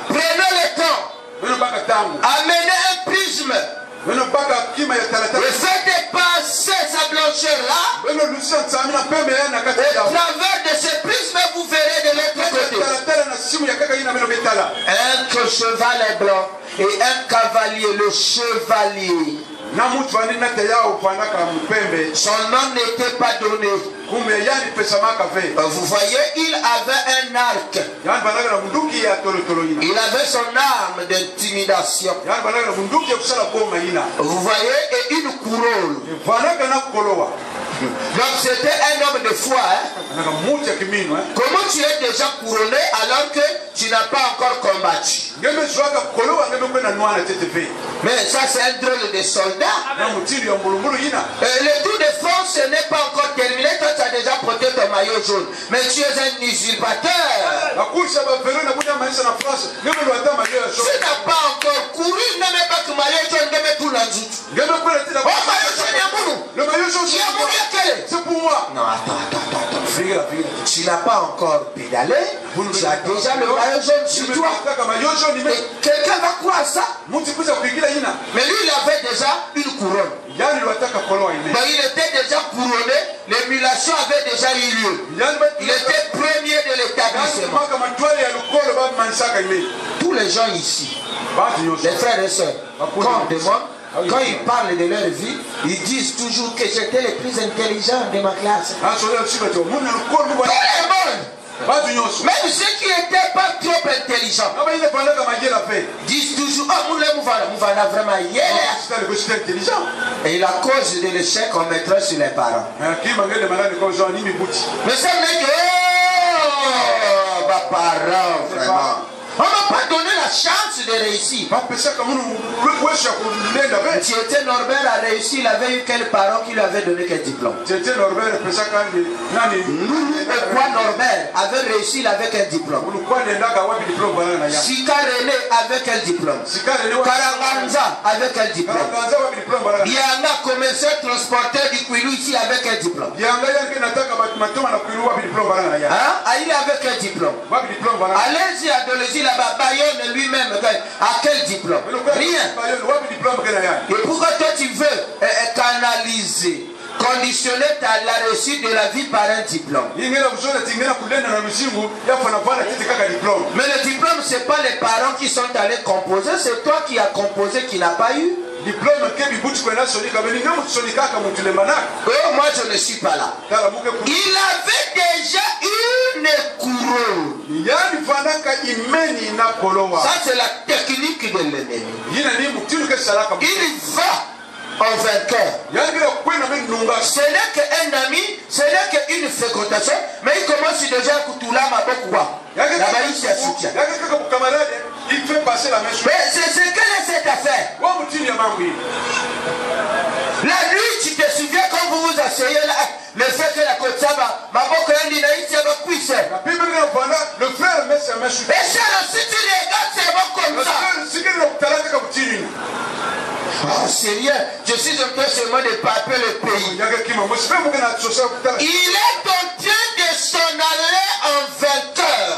Prenez le temps. Amenez un prisme. Et faites passer sa blancheur là. Au travers de ce prisme, vous verrez de l'autre côté. Un cheval est blanc et un cavalier, le chevalier. Son nom n'était pas donné. Vous voyez, il avait un arc. Il avait son arme d'intimidation. Vous voyez, et une couronne. Donc c'était un homme de foi. Hein? Comment tu es déjà couronné alors que tu n'as pas encore combattu? Mais ça c'est un drôle de soldat. Le tour de France ce n'est pas encore terminé. Toi tu as déjà porté ton maillot jaune. Mais tu es un usurpateur. Tu n'as pas encore couru. Ne mets pas que maillot jaune. Ne mets tout la joute. Le maillot jaune c'est pour moi. Non, attends. Tu n'as pas encore pédalé. Tu as déjà le maillot jaune sur toi. Quelqu'un va croire ça. Mais lui, il avait déjà une couronne. Donc, il était déjà couronné. L'émulation avait déjà eu lieu. Il était premier de l'établissement. tous les gens ici, les frères et sœurs, comme de moi, quand ils parlent de leur vie, ils disent toujours que j'étais le plus intelligent de ma classe. Tout le monde. Même ceux qui n'étaient pas trop intelligents disent toujours, oh, Mouvana vraiment et la cause de l'échec, on mettrait sur les parents. Mais ça me dit, oh, ma parent, vraiment. On ne m'a pas donné la chance de réussir. Tieté Norbert a réussi, il avait eu quel parent qui lui avait donné quel diplôme? Tieté Norbert, Norbert avait réussi, il avait quel diplôme? Sika René avait quel diplôme? Karaganza avait quel diplôme? Bianga, commerçant transporteur du Kouilou ici avec quel diplôme? Il avait quel diplôme? Allez-y, adolescent. Bayonne lui-même, à quel diplôme? Rien. Et pourquoi toi tu veux canaliser, conditionner la réussite de la vie par un diplôme? Mais le diplôme, ce n'est pas les parents qui sont allés composer, c'est toi qui as composé qui n'a pas eu. Oh, moi je ne suis pas là. Il avait déjà une couronne. Ça c'est la technique de l'ennemi. Il va en vainqueur. Ce n'est qu'un ami, ce n'est qu'une fréquentation, mais il commence déjà à coutuler ma boque. Il fait passer la même chose. Mais c'est ce qu'elle essaie de faire. La nuit, tu te souviens quand vous vous asseyez là, le fait que la côte ma boque est une puisse. Le frère met sa main sur. Et ça, si tu regardes, c'est bon comme ça. Oh Seigneur, je suis en train seulement de paper le pays. Il est en train de s'en aller en vainqueur.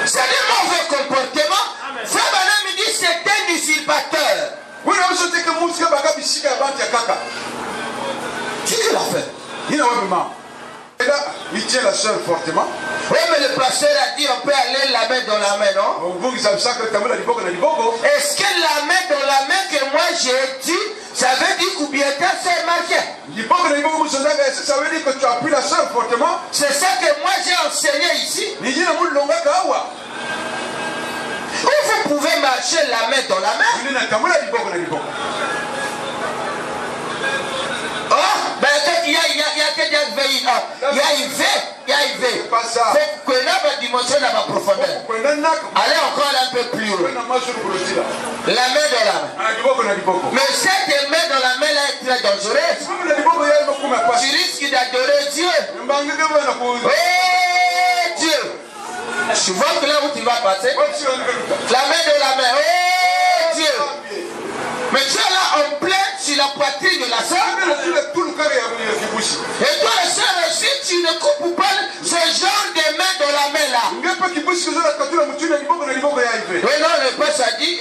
C'est un mauvais comportement. Frère Bana me dit c'est un usurpateur. Qui l'a fait? Et là, il tient la soeur fortement. Oui, mais le pasteur a dit on peut aller la main dans la main, non? Est-ce que la main dans la main que moi j'ai dit, ça veut dire que bien c'est marqué? Ça veut dire que tu appuies la soeur fortement. C'est ça que moi j'ai enseigné ici. Où vous pouvez marcher la main dans la main? Oh, ben il y a que des veilles. Il y a une veille. Il y a une veille. C'est que là, la dimension de ma profondeur. Allez encore un peu plus haut. La main dans la main. Mais cette main dans la main là est très dangereuse. Tu risques d'adorer Dieu. Oh Dieu. Tu vois que là où tu vas passer, la main dans la main. Oh Dieu. Mais tu es là en plein sur la poitrine de la soeur. Et toi, la soeur aussi, tu ne coupes pas ce genre de main dans la main là. Oui, non, le peuple a dit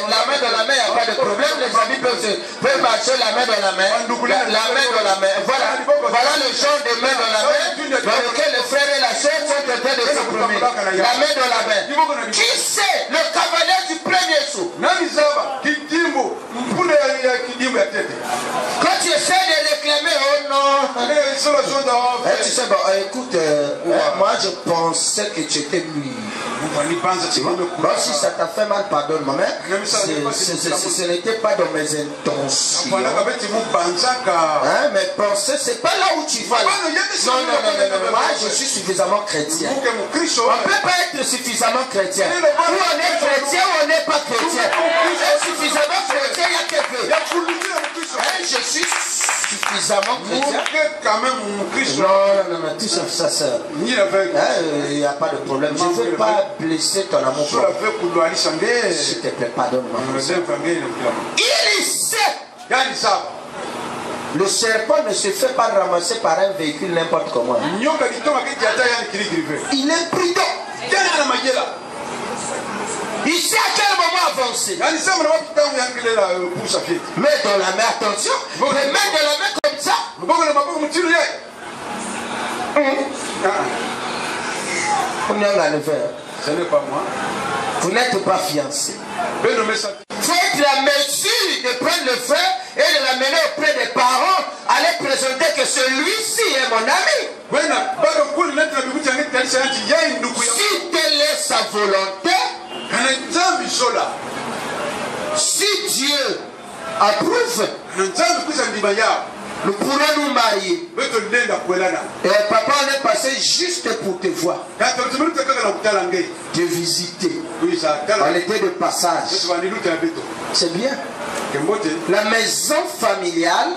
la main dans la main, il n'y a pas de problème. Les amis peuvent marcher la main dans la main. La main dans la main. Voilà le genre de main dans la main dans lequel le frère et la soeur sont en train de se promener. La main dans la main. Qui c'est le cavalier du premier saut? Quand tu essaies de réclamer, oh non. Tu sais, bon, écoute, moi je pensais que tu étais lui. Bon, si ça t'a fait mal, pardonne-moi, mais ce n'était pas dans mes intentions. Hein, mais penser, c'est pas là où tu vas. Non, moi je suis suffisamment chrétien. On ne peut pas être suffisamment chrétien. Ou on est chrétien ou on n'est pas chrétien. Être suffisamment chrétien, il y a quelque chose. Je suis suffisamment chrétien. Non, tout ça, ça. Il n'y a pas de problème. Je ne veux pas blesser ton amour propre. S'il te plaît, pardonne-moi. Il sait. Le serpent ne se fait pas ramasser par un véhicule n'importe comment. Il est prudent. Il sait à quel moment avancer. Mais dans la main, attention. Mais mets dans la main comme ça. On y a le faire. Ce n'est pas moi. Vous n'êtes pas fiancé. Faites la mesure de prendre le frère et de l'amener auprès des parents. Allez présenter que celui-ci est mon ami. Si telle est sa volonté, si Dieu approuve, nous pourrons nous marier. Et papa, on est passé juste pour te voir, te visiter. On était de passage. C'est bien. La maison familiale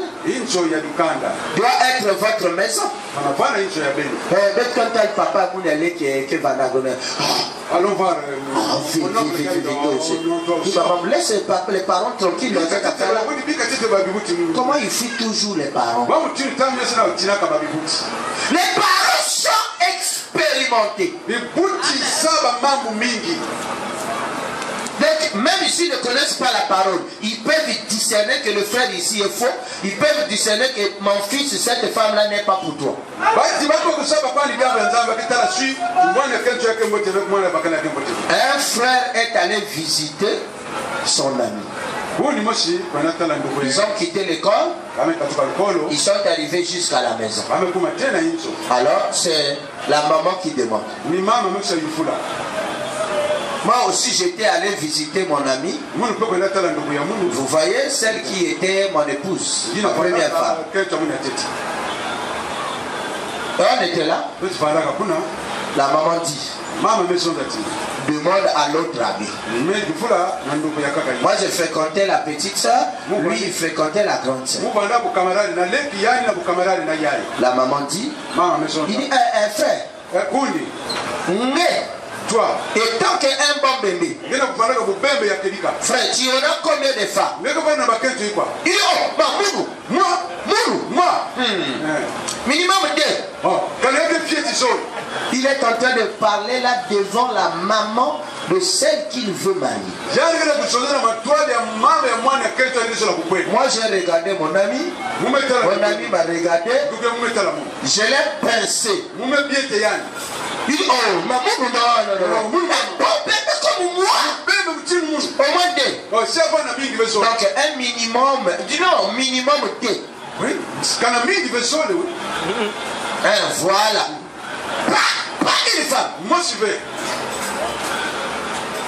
doit être votre maison. Papa, allons voir. Laisse les parents tranquilles. Comment ils fuient toujours les parents? Les parents sont expérimentés. Donc, même s'ils ne connaissent pas la parole, ils peuvent discerner que le frère ici est faux. Ils peuvent discerner que mon fils, cette femme-là n'est pas pour toi. Un frère est allé visiter son ami. Ils ont quitté l'école. Ils sont arrivés jusqu'à la maison. Alors, c'est la maman qui demande. Moi aussi, j'étais allé visiter mon ami. Vous voyez, celle qui était mon épouse, ma première femme. On était là. La maman dit, demande à l'autre ami. Moi, je fréquentais la petite soeur. Lui, il fréquentait la grande soeur. La maman dit, il dit, frère, toi, étant qu'un bon bébé, frère, tu auras combien de femmes? Il dit, oh, moi, minimum 2. Il est en train de parler là devant la maman de celle qu'il veut marier. Moi, j'ai regardé mon ami m'a regardé, je l'ai pincé. Il dit, oh, maman, non. Comme moi. Au moins 2. Donc, un minimum, dis non, minimum 2. Oui, voilà. Pas une femme. Moi, je vais.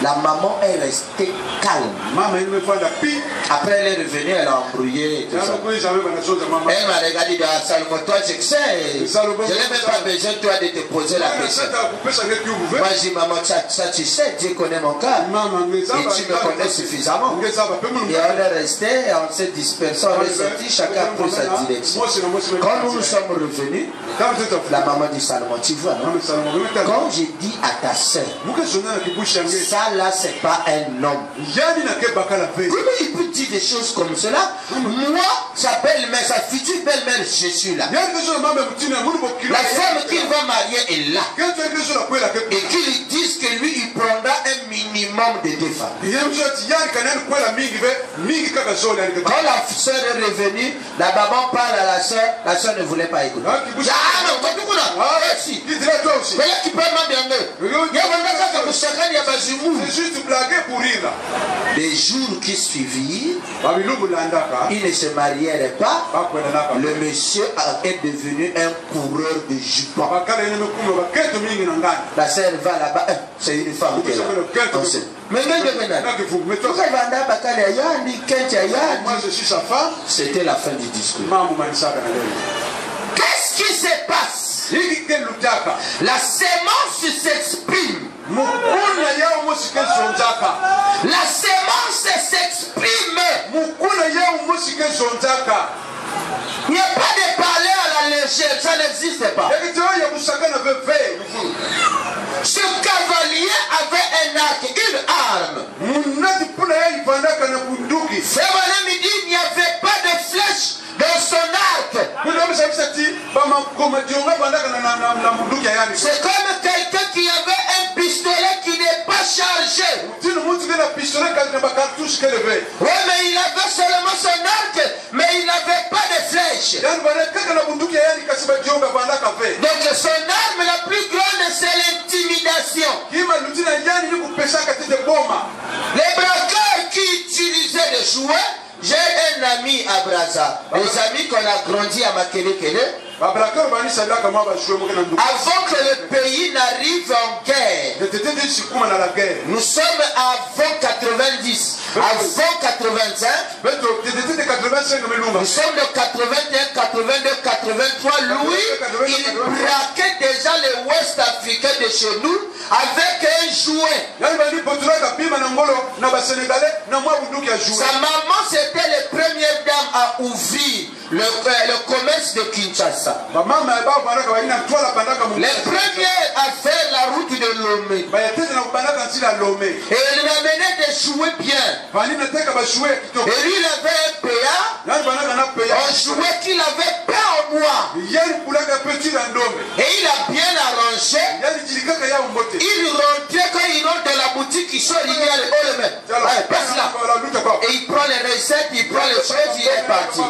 La maman est restée calme. Après elle est revenue, elle a embrouillé. Elle m'a regardé dans Salomon, toi je sais. Je n'ai même pas besoin toi de te poser la question. Moi je dis maman, ça tu sais, Dieu connaît mon cas. Et tu me connais suffisamment. Et on est resté, on s'est dispersé, on est sorti, chacun a pris sa direction. Quand nous sommes revenus, la maman dit Salomon, tu vois, non? Quand j'ai dit à ta soeur, ça là c'est pas un homme. Comment il peut dire des choses comme cela? Moi, sa belle-mère, sa future belle-mère, je suis là. La femme qu'il va marier est là. Et qu'ils disent que lui, il prendra un minimum de 2 femmes. Quand la soeur est revenue, la maman parle à la soeur ne voulait pas écouter. Voilà qui parle bien. C'est juste blaguer pour rire. Les jours qui suivirent, ils ne se marièrent pas. Le monsieur est devenu un coureur de jupons. La sœur va là-bas, c'est une femme qui est là. Moi je suis sa femme. C'était la fin du discours. Qu'est-ce qui se passe? La sémence s'exprime. La sémence s'exprime. Il n'y a pas de parler à la légère, ça n'existe pas. Ce cavalier avait un arc, une arme. Il n'y avait pas de flèche dans son arc. C'est comme quelqu'un qui avait un pistolet qui n'est pas chargé. Oui, mais il avait seulement son arc, mais il n'avait pas de flèche. Donc son arme la plus grande, c'est l'intimidation. Les braqueurs qui utilisaient des jouets, j'ai un ami à Brazza, des amis qu'on a grandi à Makelekele. Avant que le pays n'arrive en guerre, nous sommes avant 90, avant 85, nous sommes de 81, 82, 83. Lui, il braquait déjà les Ouest africains de chez nous avec un jouet. Sa maman, c'était les premières dames à ouvrir le commerce de Kinshasa. Les premiers à faire la route de Lomé. Et il amenait des jouets bien. Et lui, il avait un PA, un jouet qu'il avait peint en noir. Et il a bien arrangé. Il rentrait, quand il rentre dans la boutique, il sort, il dit allez, passe là. Et il prend les recettes, il prend les choses, il est parti.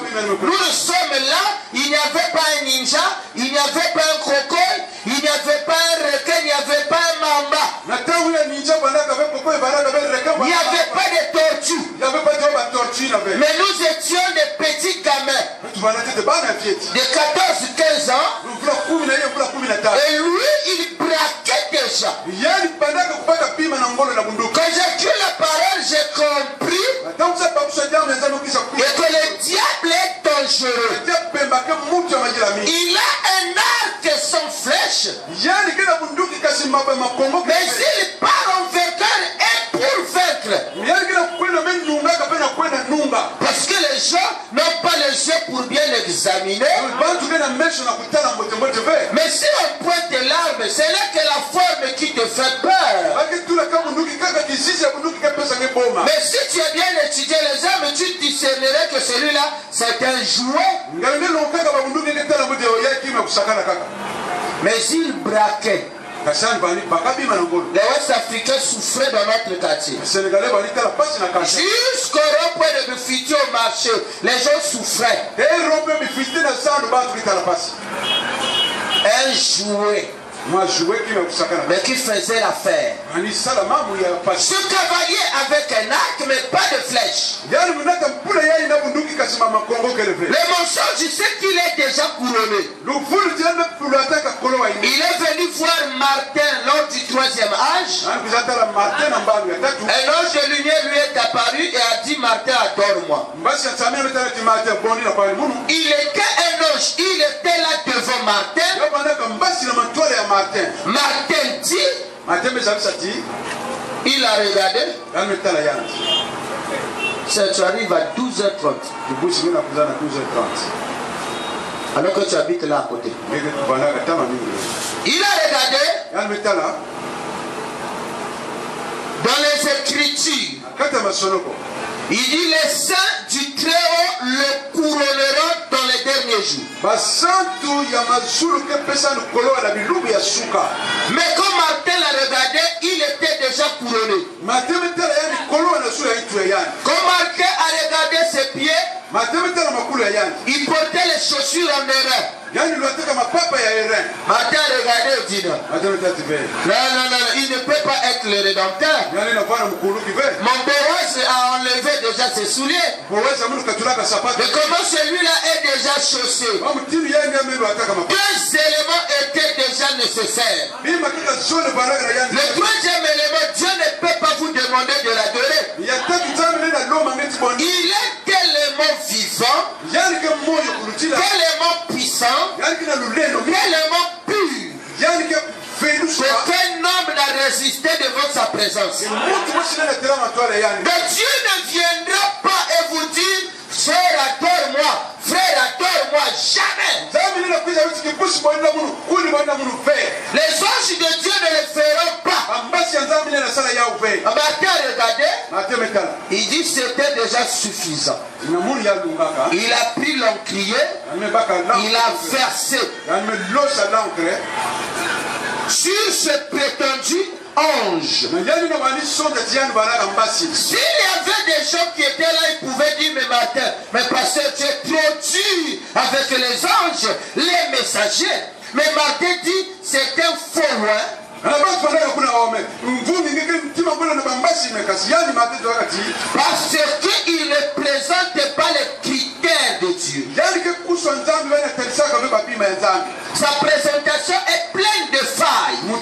Nous sommes là, il n'y avait pas un ninja, il n'y avait pas un crocodile, il n'y avait pas un requin, il n'y avait pas un mamba. Il n'y avait pas de tortue. Mais nous étions des petits gamins de 14-15 ans. Et lui, il braquait déjà. Quand j'ai cru la parole, j'ai compris que le diable est dangereux. Il a un arc sans flèche. Mais il part en vainqueur et pour vaincre. Parce que les gens n'ont pas les yeux pour bien l'examiner. Mais si on pointe l'arme, c'est là que la forme qui te fait peur. Mais si tu as bien étudié les armes, tu discernerais que celui-là, c'est un jouet. Mais il braquait. Les Ouest Africains souffraient dans notre quartier. Jusqu'au rond-point de Bufiti au marché, les gens souffraient. Un jouet. Mais qui faisait l'affaire. Ce cavalier avec un arc mais pas de flèche. Le mensonge, je sais qu'il est déjà couronné. Il est venu voir Martin lors du 3e âge. Un ange de lumière lui est apparu et a dit Martin, adore-moi. Il était un ange, il était là devant Martin. Martin dit, il a regardé. Tu arrives à 12h30. Alors que tu habites là à côté. Il a regardé. Dans les Écritures, il dit les saints du Très-Haut le couronneront dans les derniers jours. Mais quand Martin l'a regardé, il était déjà couronné. Quand Martin a regardé ses pieds, il portait les chaussures en erreur. Martin a regardé et dit non, il ne peut pas être le Rédempteur. Mon Boaz a enlevé déjà ses souliers. Mais comment celui-là est déjà chaussé? 2 éléments étaient déjà nécessaires. Le 3e élément, Dieu ne peut pas vous demander de l'adorer. Il est tellement vivant, tellement puissant, tellement pur, qu'aucun homme n'a résisté devant sa présence. Donc Dieu ne viendra pas et vous dire frère adore-moi, frère adore-moi, jamais. Les anges de Dieu ne le feront pas. Martin a regardé, il dit c'était déjà suffisant. Il a pris l'encrier, il a versé sur ce prétendu ange. S'il y avait des gens qui étaient là, ils pouvaient dire mais Martin, mais pasteur, tu es trop dur avec les anges, les messagers. Mais Martin dit c'est un faux roi. Parce qu'il ne présente pas les critères de Dieu. Sa présentation est pleine de failles. Vous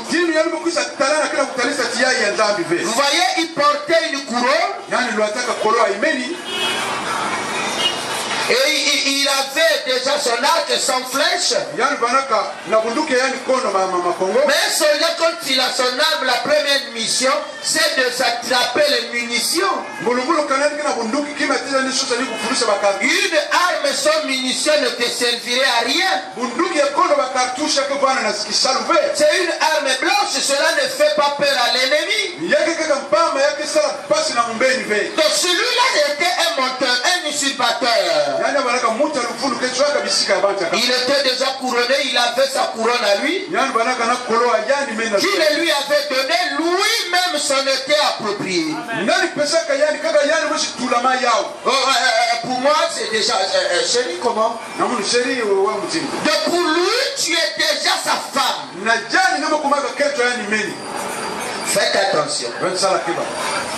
voyez, il portait une couronne. Et il avait déjà son arc sans flèche. Mais un soldat, quand il a son arme, la première mission, c'est de s'attraper les munitions. Une arme sans munitions ne te servirait à rien. C'est une arme blanche, cela ne fait pas peur à l'ennemi. Donc celui-là était un menteur, un usurpateur. Il était déjà couronné, il avait sa couronne à lui. Qui le lui avait donné, lui-même s'en était approprié. Pour moi, c'est déjà... chérie, comment? Donc pour lui, tu es déjà sa femme. Faites attention.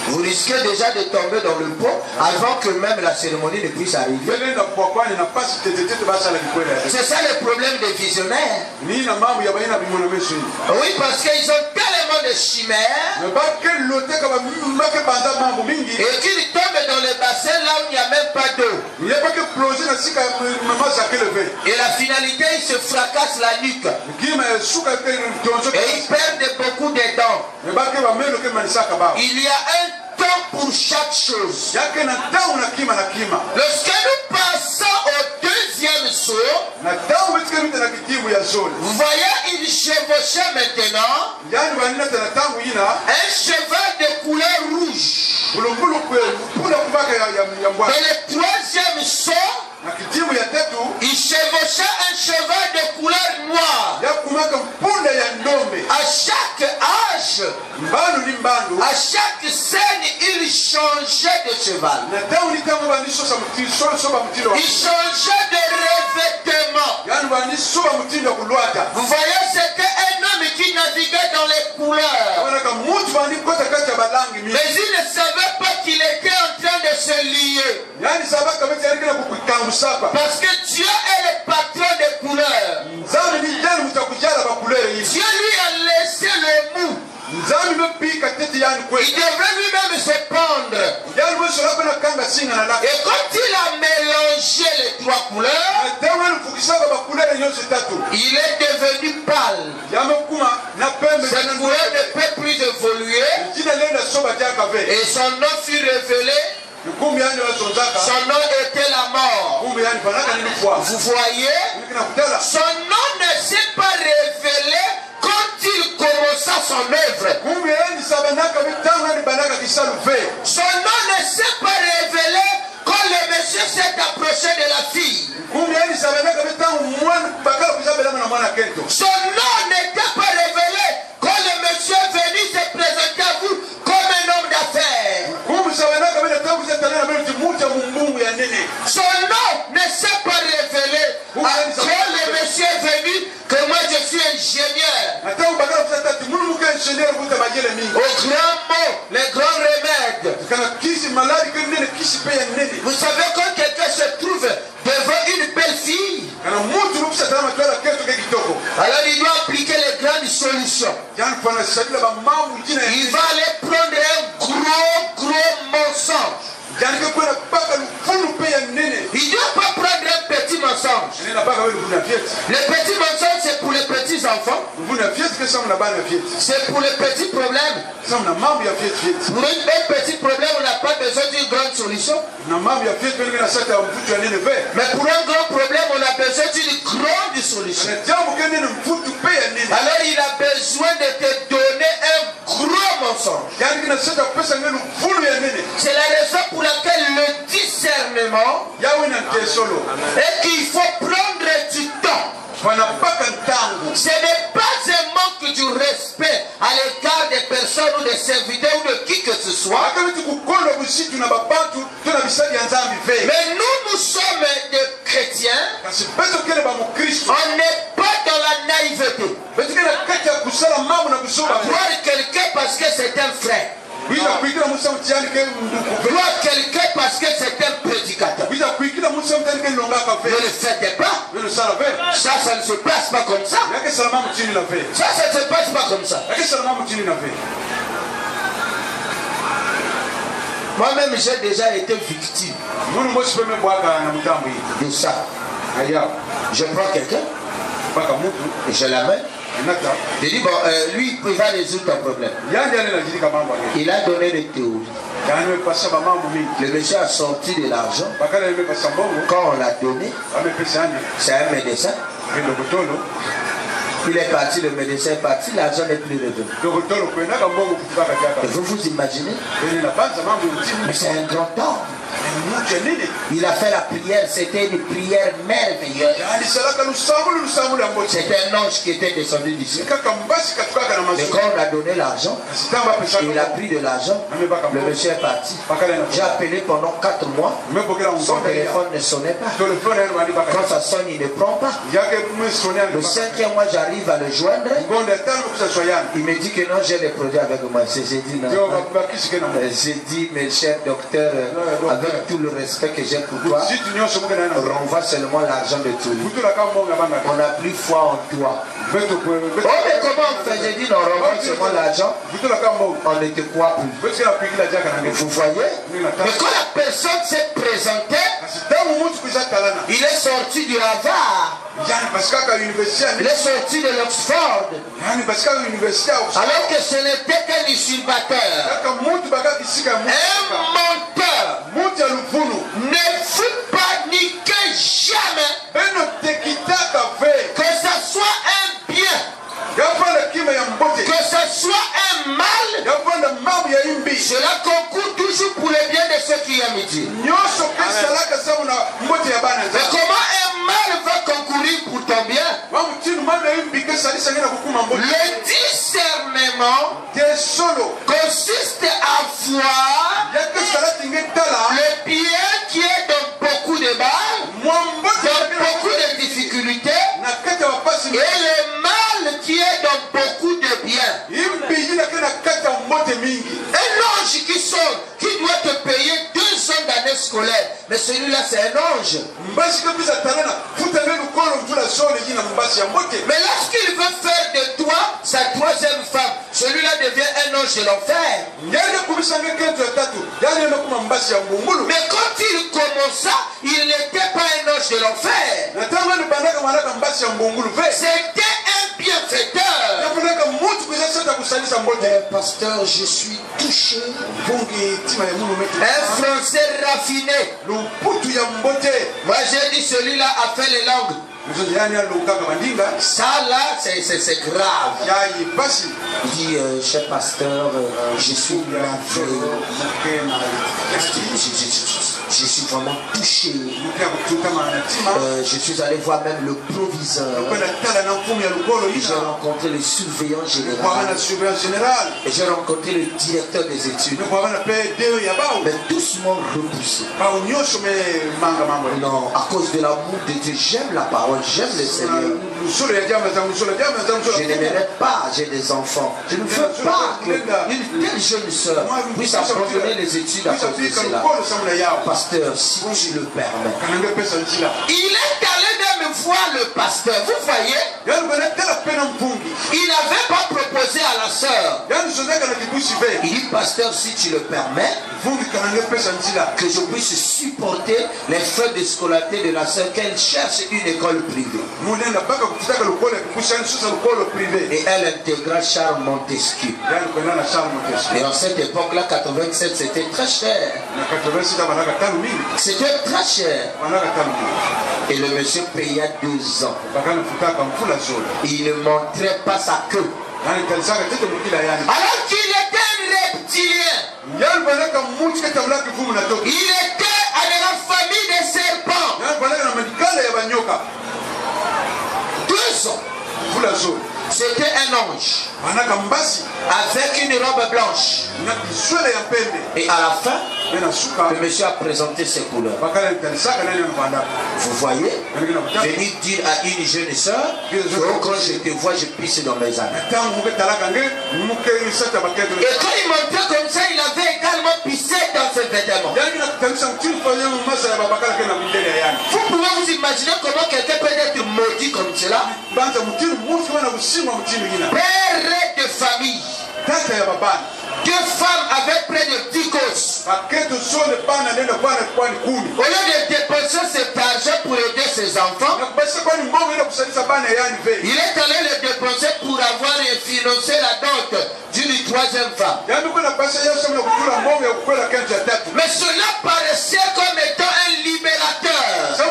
Vous risquez déjà de tomber dans le pot avant que même la cérémonie ne puisse arriver. C'est ça le problème des visionnaires. Oui, parce qu'ils ont tellement de chimères et qu'ils tombent dans les bassins là où il n'y a même pas d'eau. Et la finalité, ils se fracassent la nuque. Et ils perdent beaucoup de dents. Il y a un temps pour chaque chose. Lorsque nous passons au deuxième saut, vous voyez, il chevauchait maintenant un cheval de couleur rouge. Et le troisième saut, il chevauchait un cheval de couleur noire. À chaque âge, à chaque scène, il changeait de cheval. Il changeait de revêtement. Vous voyez, c'était un homme qui naviguait dans les couleurs. Mais il ne savait pas qu'il était en train de se lier. Parce que Dieu est le patron des couleurs. Dieu lui a laissé le mou. Il devrait lui-même se pendre. Et quand il a mélangé les trois couleurs, il est devenu pâle. Cette couleur ne peut plus évoluer. Et son nom fut révélé. Son nom était la mort. Vous voyez, son nom ne s'est pas révélé quand il commença son œuvre. Son nom ne s'est pas révélé quand le monsieur s'est approché de la fille. Son nom n'était pas révélé quand le monsieur est venu se présenter à vous comme un homme d'affaires. Son nom ne s'est pas révélé quand le monsieur est venu que moi je suis ingénieur. Au grand mot, les grands remèdes. Vous savez, quand quelqu'un se trouve devant une belle fille, alors il doit appliquer les grandes solutions. Il va aller prendre un gros mensonge. Il ne doit pas prendre un petit mensonge. Le petit mensonge, c'est pour les petits enfants. C'est pour les petits problèmes. Pour un petit problème, on n'a pas besoin d'une grande solution. Mais pour un grand problème, on a besoin d'une grande solution. Alors il a besoin de te donner un gros mensonge. C'est la raison pour laquelle le discernement est qu'il faut prendre du temps. Ce n'est pas un manque du respect à l'égard des personnes ou des serviteurs ou de qui que ce soit. Mais nous sommes des chrétiens. On n'est pas dans la naïveté naïveté. Voir quelqu'un parce que c'est un frère. Voir quelqu'un parce que c'est un prédicateur. Ne le faites pas. Ça ne se passe pas comme ça. Ça ne se passe pas comme ça. Moi-même, j'ai déjà été victime de ça. Je prends quelqu'un et je l'amène. Je dis, bon, lui, il va résoudre ton problème. Il a donné des théories. Le monsieur a sorti de l'argent. Quand on l'a donné, c'est un médecin. Il est parti, le médecin est parti, l'argent n'est plus revenu. Vous vous imaginez? Mais c'est un grand homme. Il a fait la prière, c'était une prière merveilleuse. C'était un ange qui était descendu d'ici. Et quand on a donné l'argent, il a pris de l'argent, le monsieur est parti. J'ai appelé pendant 4 mois, son téléphone ne sonnait pas. Quand ça sonne, il ne prend pas. Le 5e mois, j'arrive à le joindre. Il me dit que non, j'ai les produits avec moi. J'ai dit non. J'ai dit, mes chers docteurs, avec tout le respect que j'ai pour toi, renvoie seulement l'argent de tout. On n'a plus foi en toi. Oh, mais comment on fait? J'ai dit non, renvoie seulement l'argent. On ne te croit plus. Vous voyez? Mais quand la personne s'est présentée, il est sorti du Harvard. Il est sorti de l'Oxford. Alors que ce n'était qu'un usurpateur. Un menteur. Ne fut pas niqué jamais. Que ça soit un bien, que ça soit un mal, cela concourt toujours pour le bien de ceux qui aiment Dieu. Mais comment un mal va concourir pour ton bien? Le discernement consiste à voir le bien qui est dans beaucoup de mal, dans beaucoup de difficultés, et le mal qui est dans beaucoup de bien. Un ange qui sort, qui doit te payer 2 ans d'année scolaire, mais celui-là c'est un ange. Mais lorsqu'il veut faire de toi sa 3e femme, celui-là devient un ange de l'enfer. Mais quand il commença, il n'était pas un ange de l'enfer. C'était un bienfaiteur. Pasteur, je suis touché. Un français raffiné. Moi j'ai dit celui-là a fait les langues. Ça là, c'est grave. Il dit, cher pasteur, je suis je suis vraiment touché. Je suis allé voir même le proviseur. J'ai rencontré le surveillant général. Et j'ai rencontré le directeur des études. Mais tous m'ont repoussé. Non, à cause de l'amour de Dieu, j'aime la parole, j'aime le Seigneur. Je n'aimerais pas, j'ai des enfants. Je ne veux pas qu'une telle jeune soeur puisse abandonner les études à cause de cela. Pasteur, si tu le permets. Il est allé même voir le pasteur. Vous voyez? Il n'avait pas proposé à la sœur. Il dit, pasteur, si tu le permets, que je puisse supporter les frais de scolarité de la sœur, qu'elle cherche une école privée. Et elle intégra Charles Montesquieu. Et en cette époque-là, 87, c'était très cher. C'était très cher. Et le monsieur paya 2 ans. Il ne montrait pas sa queue. Alors qu'il était un reptilien. Il était à la famille des serpents. 2 ans. C'était un ange avec une robe blanche. Et à la fin, Le monsieur a présenté ses couleurs. Vous voyez, venir dire à une jeune soeur que quand je te vois, je pisse dans mes amis. Et quand il montrait comme ça, il avait également pissé dans ses vêtements. Vous pouvez vous imaginer comment quelqu'un peut être maudit comme cela. Père de famille. Deux femmes avaient près de 10 gosses. Au lieu de dépenser cet argent pour aider ses enfants, il est allé le dépenser pour avoir financé la dot d'une troisième femme. Mais cela paraissait comme étant un libérateur. Je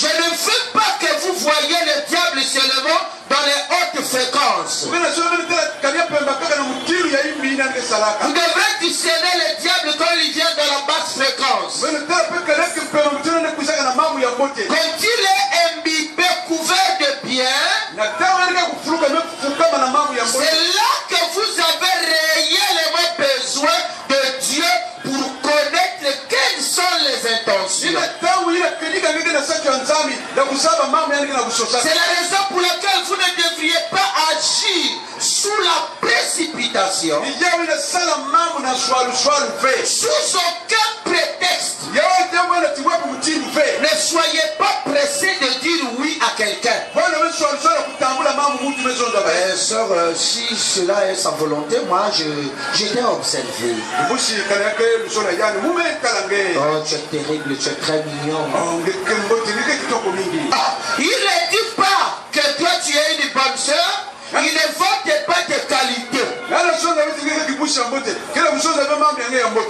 ne veux pas que vous voyez le diable seulement dans les hautes fréquences. Vous devrez discerner le diable quand il vient dans la basse fréquence. Quand il est imbibé, couvert de bien, c'est là que vous avez réellement besoin de Dieu pour connaître quelles sont les intentions. C'est la raison pour laquelle vous ne devriez pas agir sous la précipitation, sous aucun prétexte. Ne soyez pas pressé de dire oui à quelqu'un. Sœur, si cela est sans volonté, moi j'étais observé. Oh, tu es terrible, tu es très mignon. Ah, il ne dit pas que toi tu es une bonne sœur. Il ne vote pas tes qualités.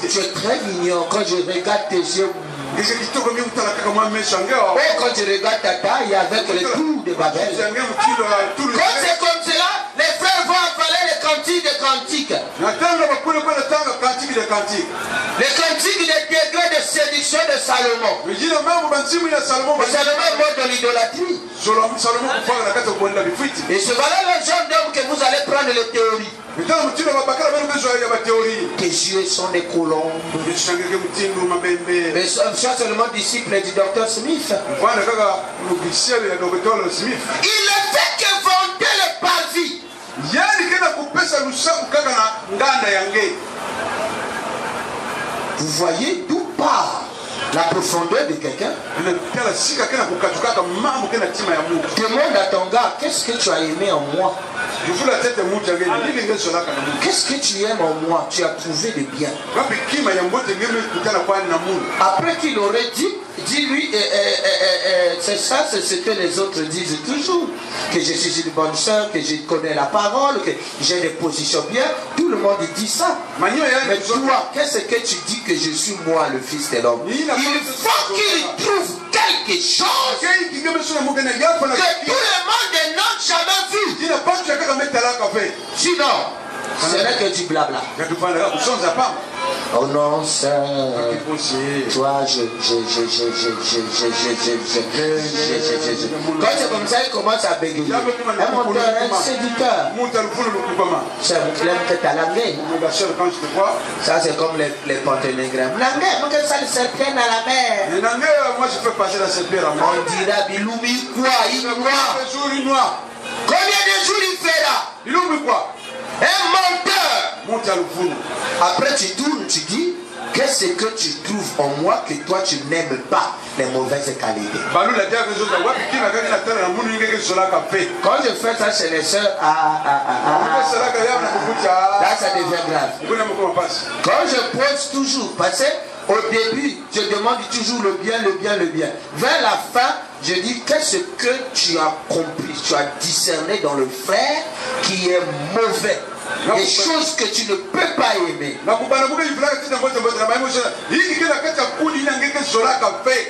Tu es très mignon quand je regarde tes yeux. Oh, quand je regarde ta taille avec le tour de Babel. Quand c'est comme cela, les frères vont avaler les cantiques de cantiques. Les cantiques des degrés de séduction de Salomon. Salomon est mort de l'idolâtrie. Et ce voilà le genre d'homme que vous allez prendre les théories. Tes yeux sont des colombes. Mais sois seulement disciple du docteur Smith. Il ne fait que vanter le parvis. Vous voyez d'où part la profondeur de quelqu'un. Demande à ton gars, qu'est-ce que tu as aimé en moi? Qu'est-ce que tu aimes en moi? Tu as trouvé de bien. Après qu'il aurait dit, dis-lui, c'est ça, c'est ce que les autres disent toujours. Que je suis une bonne soeur, que je connais la parole, que j'ai des positions bien. Tout le monde dit ça. Mais toi, qu'est-ce que tu dis que je suis moi, le fils de l'homme? Il faut qu'il trouve quelque chose que tout le monde n'a jamais vu. Sinon, ce n'est que du blabla. Oh non, sœur, toi, quand c'est comme ça, il commence à bégayer. Un monteur, un séducteur. C'est un clem que tu as langué. Ça, c'est comme les panténégrams. Langué, moi, que ça le serpent à la mer. Moi, je peux passer la serpent à la mer. On dira, Biloumi, quoi, il noie. Combien de jours il fait là? Biloumi, quoi? Un menteur. Après tu tournes, tu dis, qu'est-ce que tu trouves en moi que toi tu n'aimes pas les mauvaises qualités? Quand je fais ça chez les soeurs, là ça devient grave. Quand je pose toujours, parce que au début, je demande toujours le bien. Vers la fin, je dis, qu'est-ce que tu as compris, tu as discerné dans le frère qui est mauvais, des choses que tu ne peux pas aimer.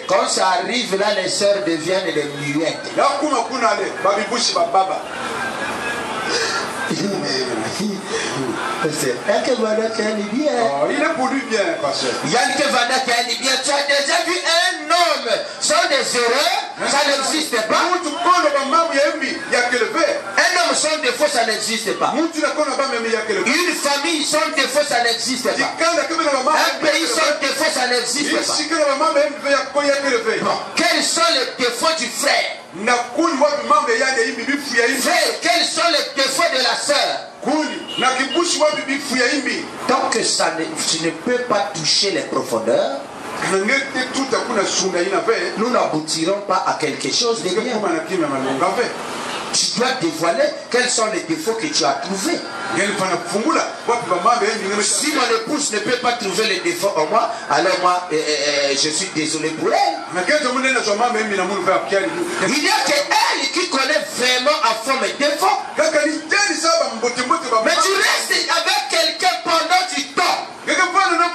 Quand ça arrive là, les sœurs deviennent des muettes. Il est pour lui bien, pasteur. Tu as déjà vu un homme sans des erreurs ça n'existe pas. Un homme sans défaut, ça n'existe pas. Une famille sans défaut, ça n'existe pas. Un pays sans défaut, ça n'existe pas. Bon. Quels sont les défauts du frère? Frère, quels sont les défauts de la sœur? Tant que ça tu ne peux pas toucher les profondeurs, nous n'aboutirons pas à quelque chose de bien. Tu dois dévoiler quels sont les défauts que tu as trouvés. Si mon épouse ne peut pas trouver les défauts en moi, alors moi, je suis désolé pour elle. Il n'y a que elle qui connaît vraiment à fond mes défauts. Mais tu restes avec quelqu'un pendant du temps.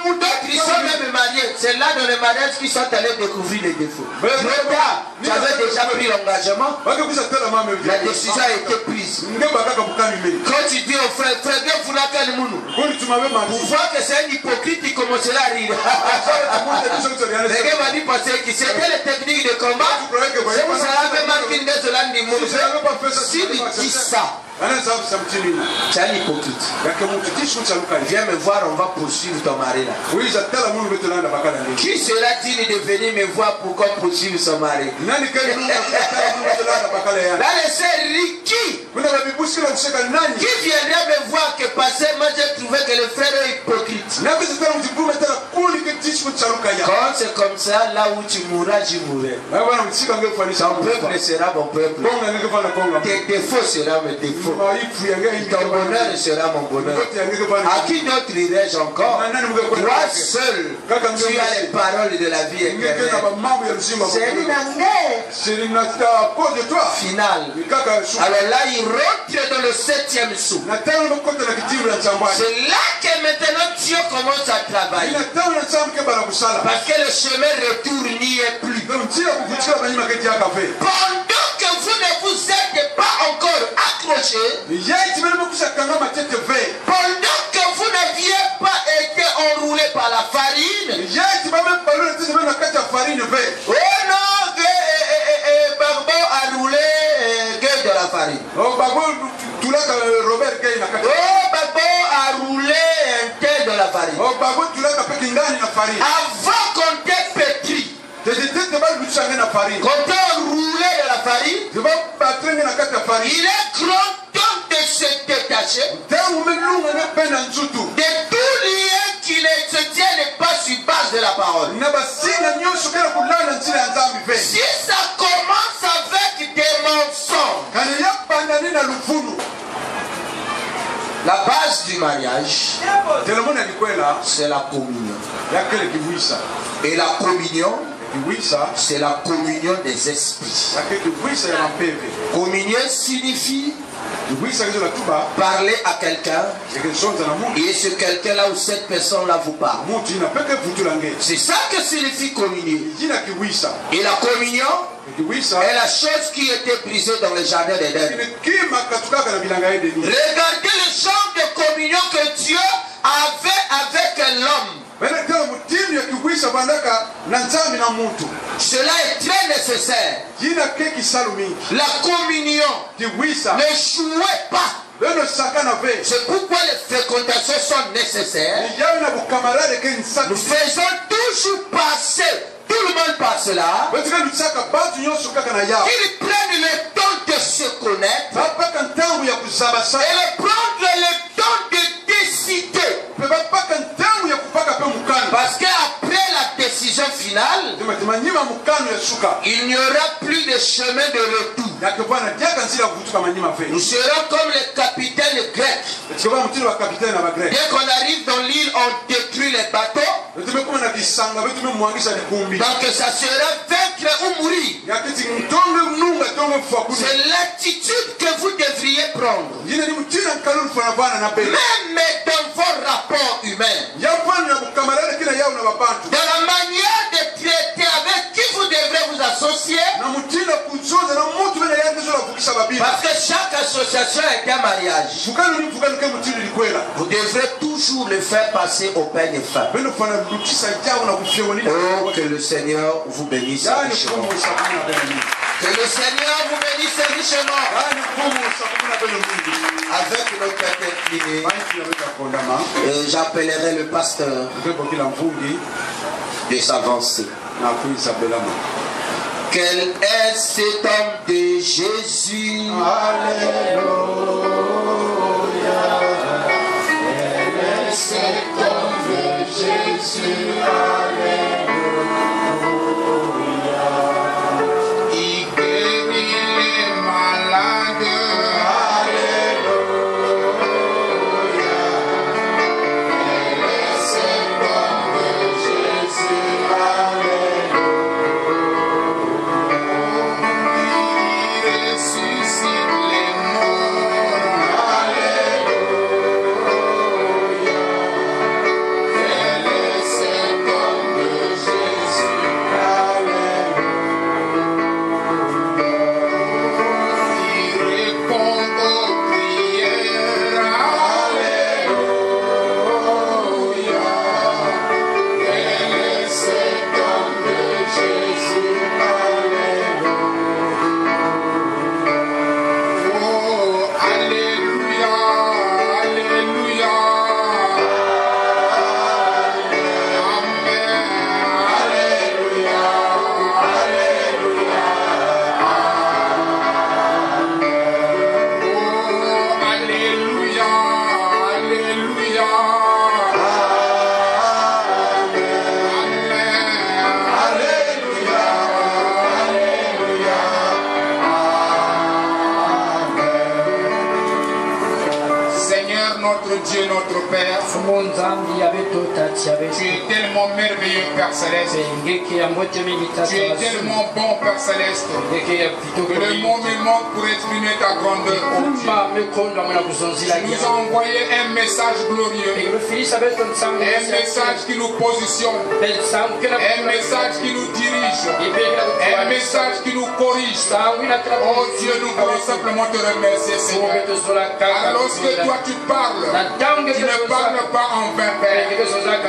D'autres, ils sont même mariés. C'est là dans le mariage qu'ils sont allés découvrir les défauts. Tu avais déjà pris l'engagement. La décision a été prise. Quand tu dis au frère, vous n'avez qu'à le mounou. Pour voir que c'est un hypocrite, il commençait à rire. Le gars m'a dit parce que c'était les techniques de combat. Si vous avez marqué une désolante du monde, si il dit ça, c'est un hypocrite. Viens me voir, on va poursuivre ton mari là. Qui sera digne de venir me voir pour qu'on poursuive son mari? Là, les sœurs Ricky, qui viendrait me voir que passé, moi j'ai trouvé que le frère est hypocrite. Quand c'est comme ça, là où tu mourras, j'y mourrai. Ton peuple sera mon peuple. Tes défauts seront mes défauts. Ton bonheur sera mon bonheur. À qui d'autre irai-je encore? Toi seul, tu as les paroles de la vie éternelle. C'est une finale. Alors là, il rentre dans le 7e sou. C'est là que maintenant Dieu commence à travailler. Parce que le chemin retour n'y est plus. Pendant que vous ne vous êtes pas encore accroché, pendant que vous n'aviez pas été enroulé par la farine, oh non, Barbo a roulé de la farine. Oh, Barbo a roulé un thé de la farine. Avant qu'on t'ait pétri, quand on roulait de la farine, il est grand temps de se détacher de tout lien qui ne se tienne pas sur base de la parole. Si ça commence avec des mensonges, la base du mariage, c'est la communion. Et la communion, c'est la communion des esprits. Communion signifie parler à quelqu'un et ce quelqu'un-là ou cette personne-là vous parle. C'est ça que signifie communier. Et la communion est la chose qui était brisée dans le jardin d'Éden. Regardez le genre de communion que Dieu avait avec l'homme. Cela est très nécessaire. La communion ne jouait pas. C'est pourquoi les fréquentations sont nécessaires. Nous faisons toujours passer, tout le monde passe là. Ils prennent le temps de se connaître et prendre le temps de décider. Parce qu'après la décision finale, il n'y aura plus de chemin de retour. Nous serons comme les capitaines grecs. Dès qu'on arrive dans l'île, on détruit les bateaux. Donc ça sera vaincre ou mourir. C'est l'attitude que vous devriez prendre. Même dans vos rapports humains. Dans la manière de traiter avec qui vous devrez vous associer. Parce que chaque association est un mariage. Vous devrez toujours le faire passer au peigne fin. Oh, que le Seigneur vous bénisse. Que le Seigneur vous bénisse richement. Avec notre tête inclinée, j'appellerai le pasteur de s'avancer. Quel est cet homme de Jésus? Alléluia. Quel est cet homme de Jésus? Alléluia. Il guérit les malades. Alléluia. Quel est cet homme de Jésus? Alléluia. Il ressuscite les morts. Alléluia. Quel est cet homme de Jésus? Alléluia. Il répond aux prières. Alléluia. Quel est cet homme de Jésus? Alléluia. Oh, alléluia, alléluia. Amen, alléluia, alléluia. Oh, alléluia, alléluia. Amen, alléluia, alléluia. Seigneur notre Dieu, notre Père, tu es tellement merveilleux, Père Céleste. Tu es tellement bon, Père Céleste, que le mot me manque pour exprimer ta grandeur, oh Dieu. Tu nous as envoyé un message glorieux, un message qui nous positionne, un message qui nous dirige, un message qui nous corrige. Oh Dieu, nous voulons simplement te remercier, Seigneur. Car lorsque toi tu parles, tu ne parles pas en vain, Père.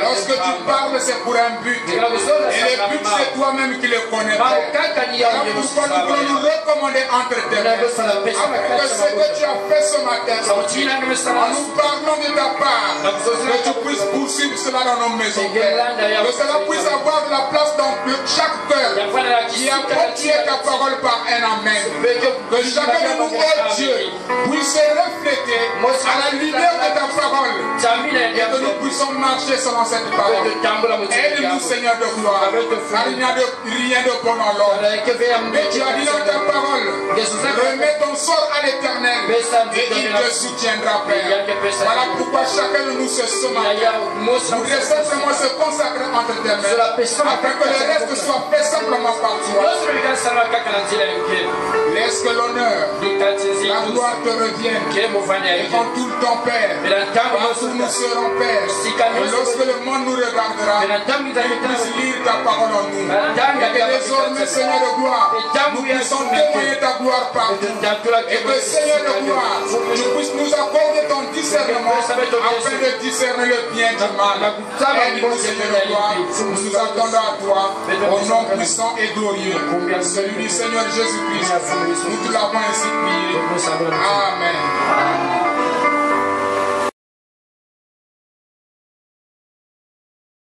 Lorsque tu parles, c'est pour un but. Et le but, c'est toi-même qui le connais, Père. Alors pourquoi nous voulons nous recommander entre tes mains, afin que ce que tu as fait ce matin, en nous parlant de ta part, que tu puisses poursuivre cela dans nos maisons, Père. Que cela puisse avoir de la place dans chaque cœur qui a porté ta parole par un amen. Que chacun de nous, oh Dieu, puisse refléter à la lumière de ta parole et que nous puissions marcher selon cette parole. Aide-nous, Seigneur de gloire, car il n'y a rien de bon dans l'homme. Mais tu as dit dans ta parole, remets ton sort à l'Éternel et il te soutiendra, Père. Voilà pourquoi chacun de nous ce matin voudrait simplement se consacrer entre tes mains, afin que le reste soit fait simplement par toi. Laisse que l'honneur, la gloire te revienne, et quand tout le temps, Père, partout nous serons, Père, et lorsque le monde nous regardera, il puisse lire ta parole en nous, et que désormais, Seigneur de gloire, nous puissions témoigner ta gloire partout, et que, Seigneur de gloire, tu puisses nous accorder ton discernement, afin de discerner le bien du mal. Aide-nous, Seigneur de gloire, nous nous attendons à toi, au nom puissant et glorieux, celui du Seigneur Jésus-Christ. Nous te l'avons ainsi prié. Amen.